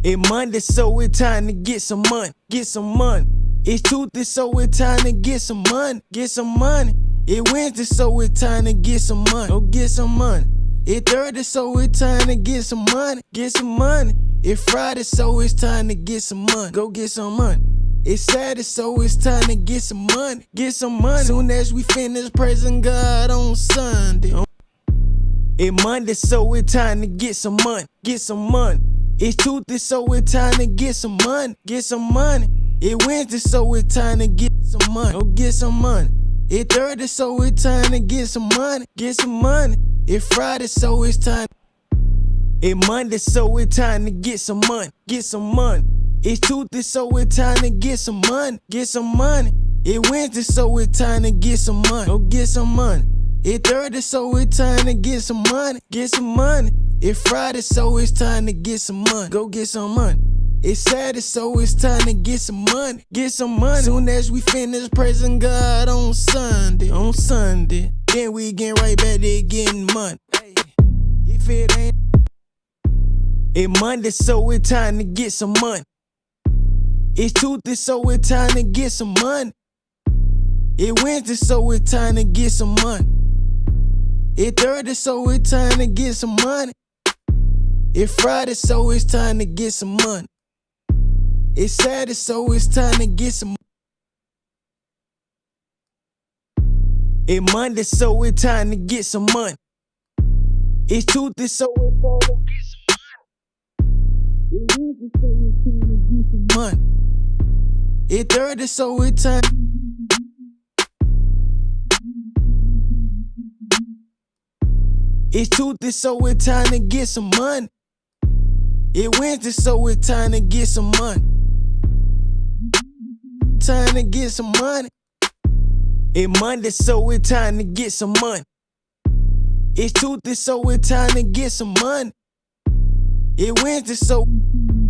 It Monday, so it's time to get some money. Get some money. It's Tuesday, so it's time to get some money. Get some money. It Wednesday, so it's time to get some money. Go get some money. It Thursday, so it's time to get some money. Get some money. It Friday, so it's time to get some money. Go get some money. It's Saturday, so it's time to get some money. Get some money. Soon as we finish praising God on Sunday. It Monday, so it's time to get some money. Get some money. It's Tuesday, so it's time to get some money. Get some money. It Wednesday, so it's time to get some money. Go get some money. It Thursday, so it's time to get some money. Get some money. It Friday, so it's time. It Monday, so it's time to get some money. Get some money. It's Tuesday, so it's time to get some money. Get some money. It Wednesday, so it's time to get some money. Go get some money. It Thursday, so it's time to get some money. Get some money. It Friday, so it's time to get some money. Go get some money. It's Saturday, so it's time to get some money. Get some money. Soon as we finish praising God on Sunday. On Sunday. Then we get right back to getting money. Hey, if it ain't. It Monday, so it's time to get some money. It's Tuesday, so it's time to get some money. It Wednesday, so it's time to get some money. It Thursday, so it's time to get some money. It Friday, so it's time to get some money. It's Saturday, so it's time to get some. It Monday, so it's time to get some money. It's Tuesday, so it's time to get some money. It Wednesday, so it's time to get some money. It Thursday, so it's time. It's Tuesday, so it's time to get some money. It Wednesday, so it's time to get some money. Time to get some money. It Monday, so it's time to get some money. It's Tuesday, so it's time to get some money. It Wednesday, so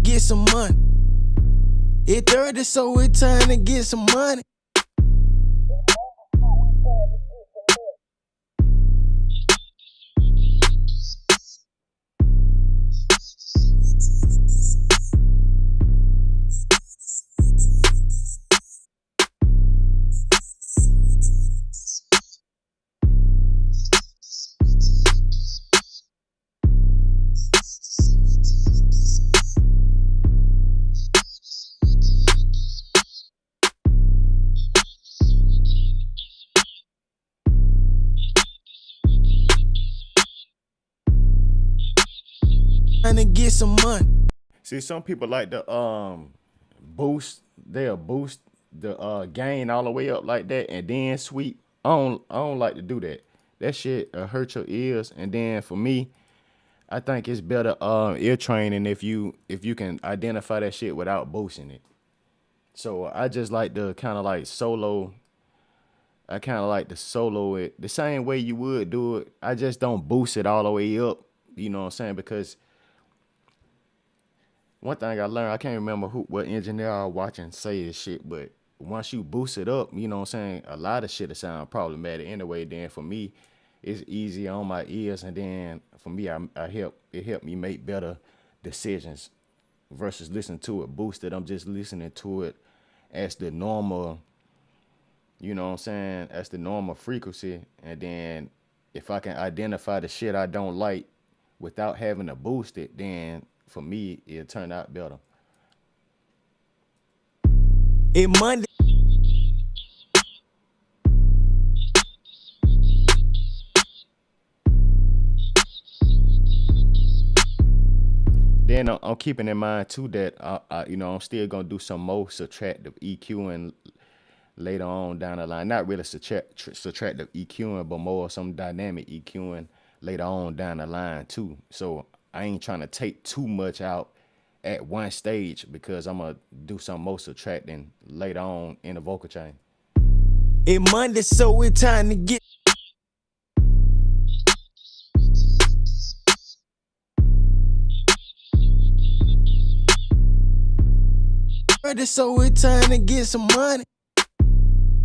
get some money. It Thursday, so it's time to get some money. Trying to get some money. See, some people like to they'll boost the gain all the way up like that and then sweep. I don't like to do that. That shit hurt your ears. And then for me, I think it's better ear training if you can identify that shit without boosting it. So I just like to kind of like solo. I kind of like to solo it the same way you would do it. I just don't boost it all the way up. You know what I'm saying? Because one thing I learned, I can't remember what engineer I was watching say this shit, but once you boost it up, you know what I'm saying, a lot of shit will sound problematic anyway. Then for me, it's easy on my ears, and then for me, it helped me make better decisions versus listening to it boosted. I'm just listening to it as the normal, you know what I'm saying, as the normal frequency, and then if I can identify the shit I don't like without having to boost it, then for me, it'll turn out better. It Monday. then I'm keeping in mind too that I'm still gonna do some more subtractive EQing later on down the line. Not really subtractive EQing, but more some dynamic EQing later on down the line too. So I ain't trying to take too much out at one stage because I'm gonna do some more subtracting later on in the vocal chain. It's Monday, so it's time to get ready, so it's time to get some money.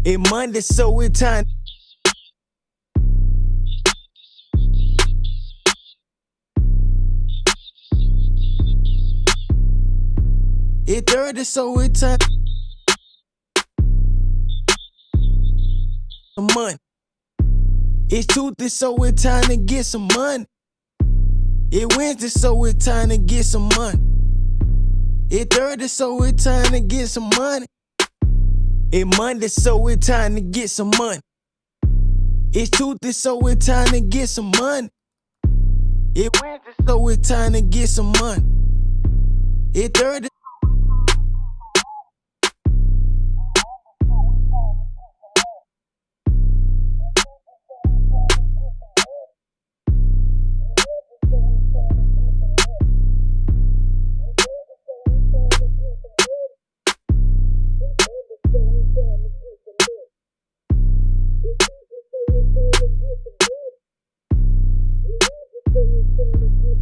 It's Monday, so it's time. It's 30, so it's time. Some money. It's Tuesday, so it's time to get some money. It's Wednesday, so it's time to get some money. It's 30, so it's time to get some money. It's Monday, so it's time to get some money. It's Tuesday, so it's time to get some money. It's Wednesday, so it's time to get some money. It's 30.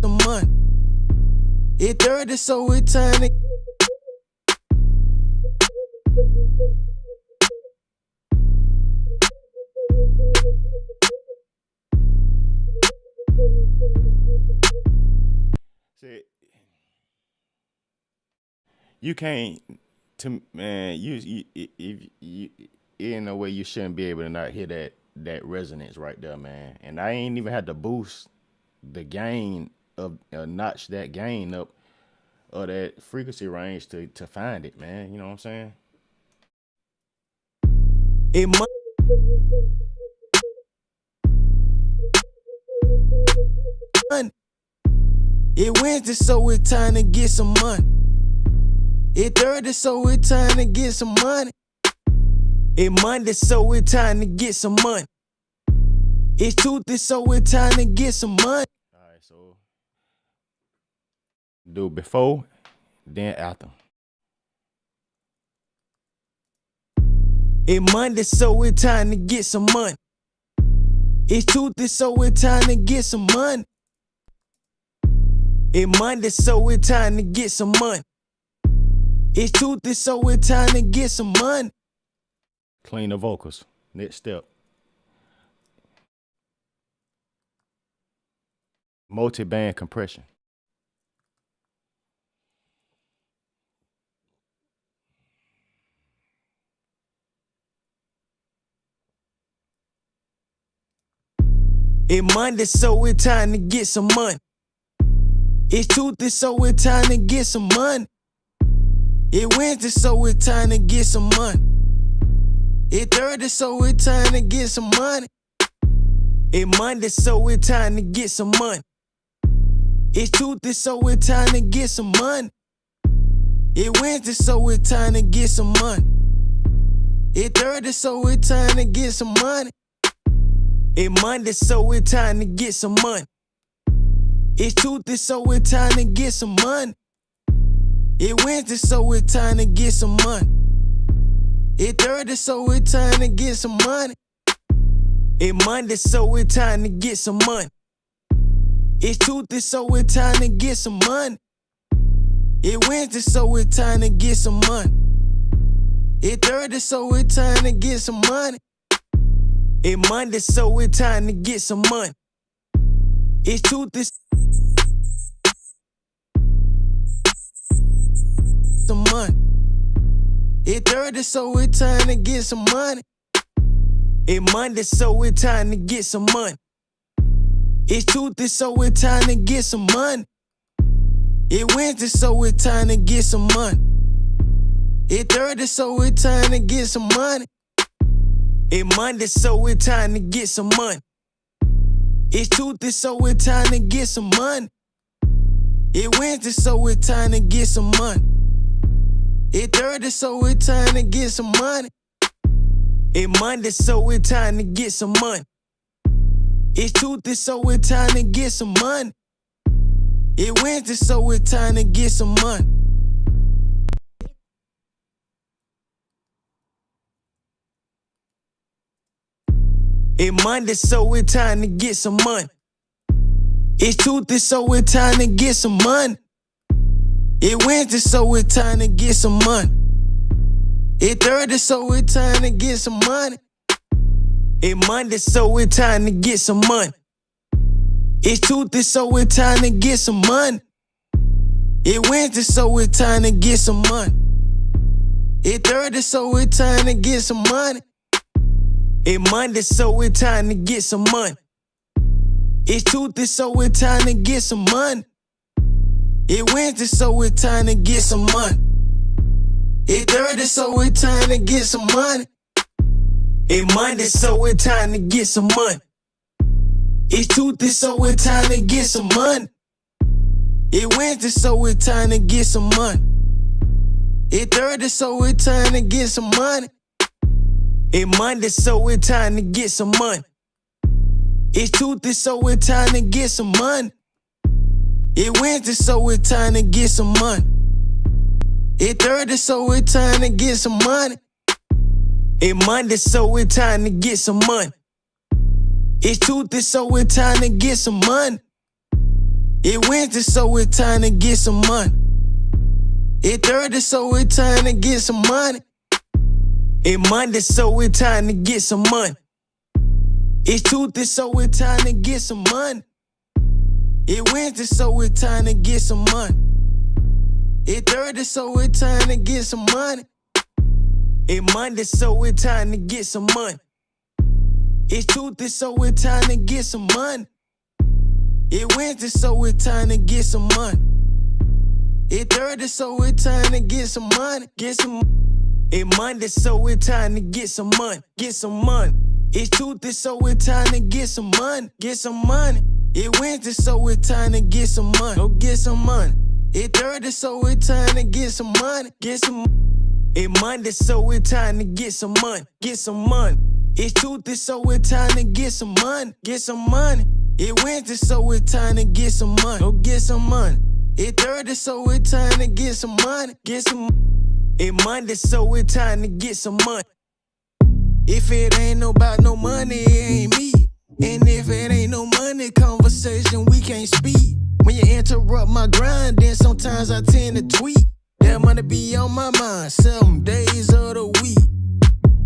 Some money. It's 30, so it's time to. See, you can't to man, if you in a way you shouldn't be able to not hear that resonance right there, man. And I ain't even had to boost the gain of notch that gain up or that frequency range to find it, man. You know what I'm saying? It's money. It's Wednesday, so it's time to get some money. It's 30, so it's time to get some money. It's Monday, so it's time to get some money. It's Tuesday, so it's time to get some money. All right, so do before, then after. It's Monday, so it's time to get some money. It's Tuesday, so it's time to get some money. It's Monday, so it's time to get some money. It's Tuesday, so it's time to get some money. Clean the vocals. Next step. Multi-band compression. It's Monday, so it's time to get some money. It's Tuesday, so it's time to get some money. It's Wednesday, so it's time to get some money. It's 30, so it's time to get some money. It's Monday, so it's time to get some money. It's Tuesday, so it's time to get some money. It's Wednesday, so it's time to get some money. It's 30, so it's time to get some money. It's Monday, so it's time to get some money. It's Tuesday, so it's time to get some money. It's Wednesday, so it's time to get some money. It's 30, so it's time to get some money. It's Monday, so it's time to get some money. It's Tuesday, so it's time to get some money. It's Wednesday, so it's time to get some money. It's 30, so it's time to get some money. It's Monday, so it's time to get some money. It's Tuesday, some money. It's 30, so it's time to get some money. It's Monday, so it's time to get some money. It's Tuesday, so it's time to get some money. It's Wednesday, so it's time to get some money. It's 30, so it's time to get some money. It's Monday, so it's time to get some money. It's Tuesday, so it's time to get some money. It Wednesday, so it's time to get some money. It Thursday, so it's time to get some money. It Monday, so it's time to get some money. It's Tuesday, so it's time to get some money. It Wednesday, so it's time to get some money. It Monday, so it's time to get some money. It's Tuesday, so it's time to get some money. It Wednesday, so it's time to get some money. It Thursday, so it's time to get some money. It Monday, so it's time to get some money. It's Tuesday, so it's time to get some money. It Wednesday, so it's time to get some money. It Thursday, so it's time to get some money. It Monday, so it's time to get some money. It's Tuesday, so it's time to get some money. It Wednesday, so it's time to get some money. It Thursday, so it's time to get some money. It Monday, so it's time to get some money. It's Tuesday, so it's time to get some money. It Wednesday, so it's time to get some money. It Thursday, so it's time to get some money. It Monday, so it's time to get some money. It's Tuesday, so it's time to get some money. It Wednesday, so it's time to get some money. It Thursday, so it's time to get some money. It Monday, so it's time to get some money. It's Tuesday, so it's time to get some money. It Wednesday, so it's time to get some money. It Thursday, so it's time to get some money. It Monday, so it's time to get some money. It's Tuesday, so it's time to get some money. It Wednesday, so it's time to get some money. It Thursday, so it's time to get some money. It Monday, so it's time to get some money. It's Tuesday, so it's time to get some money. It Wednesday, so it's time to get some money. It Thursday, so it's time to get some money. Get some. It Monday, so it's time to get some money. Get some money. It's Tuesday, so it's time to get some money. Get some money. It Wednesday, so it's time to get some money. Go get some money. It Thursday, so it's time to get some money. Get some. It Monday, so it's time to get some money. Get some money. It's Tuesday, so it's time to get some money. Get some money. It Wednesday, so it's time to get some money. Go get some money. It Thursday, so it's time to get some money. Get some. It Monday, so it's time to get some money. If it ain't about no money, it ain't me. And if it ain't no money conversation, we can't speak. When you interrupt my grind, then sometimes I tend to tweet. That money be on my mind 7 days of the week.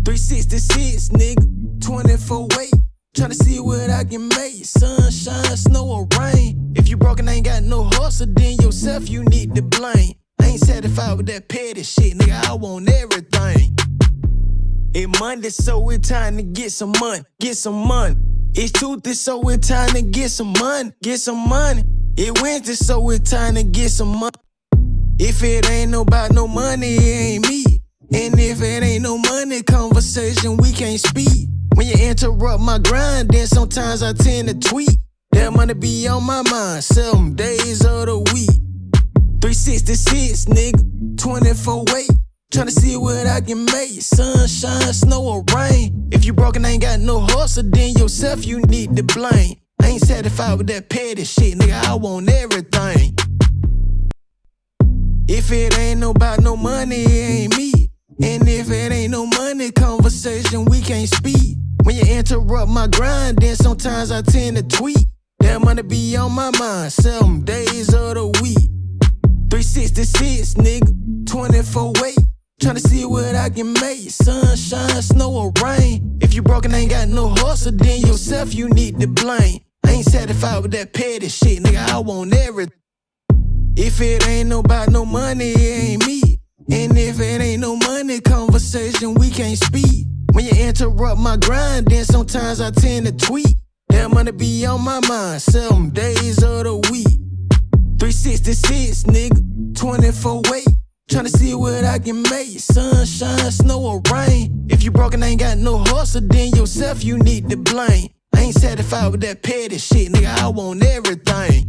366, nigga, 24/8. Tryna see what I can make. Sunshine, snow, or rain. If you broke and ain't got no hustle, then yourself you need to blame. I ain't satisfied with that petty shit, nigga, I want everything. It Monday, so it's time to get some money. Get some money. It's Tuesday, so it's time to get some money. Get some money. It Wednesday, so it's time to get some money. If it ain't about no money, it ain't me. And if it ain't no money conversation, we can't speak. When you interrupt my grind, then sometimes I tend to tweet. That money be on my mind 7 days of the week. 366, nigga, 24/8. Tryna see what I can make. Sunshine, snow, or rain. If you broke and ain't got no hustle, then yourself you need to blame. I ain't satisfied with that petty shit, nigga, I want everything. If it ain't about no money, it ain't me. And if it ain't no money conversation, we can't speak. When you interrupt my grind, then sometimes I tend to tweet. That money be on my mind 7 days of the week. 366, nigga, 24/8. Tryna see what I can make. Sunshine, snow, or rain. If you broke and ain't got no hustle, then yourself you need to blame. I ain't satisfied with that petty shit, nigga, I want everything. If it ain't about no money, it ain't me. And if it ain't no money conversation, we can't speak. When you interrupt my grind, then sometimes I tend to tweet. That money be on my mind 7 days of the week. 366, nigga, 24/8. Tryna see what I can make. Sunshine, snow, or rain. If you broke and ain't got no hustle, then yourself you need to blame. I ain't satisfied with that petty shit, nigga, I want everything.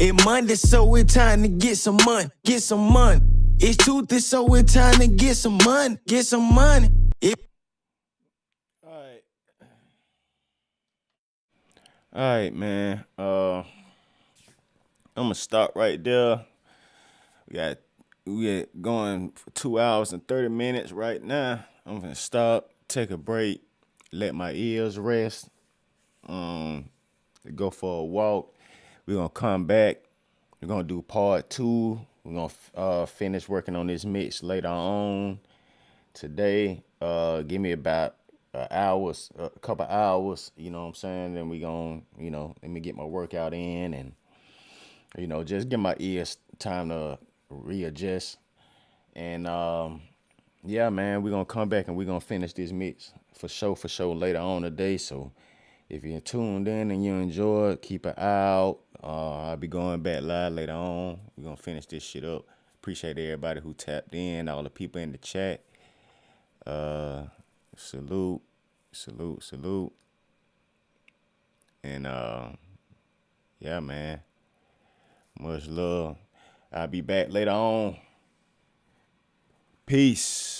It's Monday, so it's time to get some money, get some money. It's Tuesday, so it's time to get some money, get some money. All right. All right, man. I'm gonna stop right there. We got going for 2 hours and 30 minutes right now. I'm gonna stop, take a break, let my ears rest, go for a walk. We're gonna come back. We're gonna do part two. We're gonna finish working on this mix later on today. Give me about a couple hours. You know what I'm saying? Then we gonna, let me get my workout in and just give my ears time to readjust. And yeah, man, we're gonna come back and we're gonna finish this mix for sure later on today. So if you're tuned in and you enjoy it, keep it out. I'll be going back live later on. We're gonna finish this shit up. Appreciate everybody who tapped in, all the people in the chat. Salute, salute, salute. And yeah, man. Much love. I'll be back later on. Peace.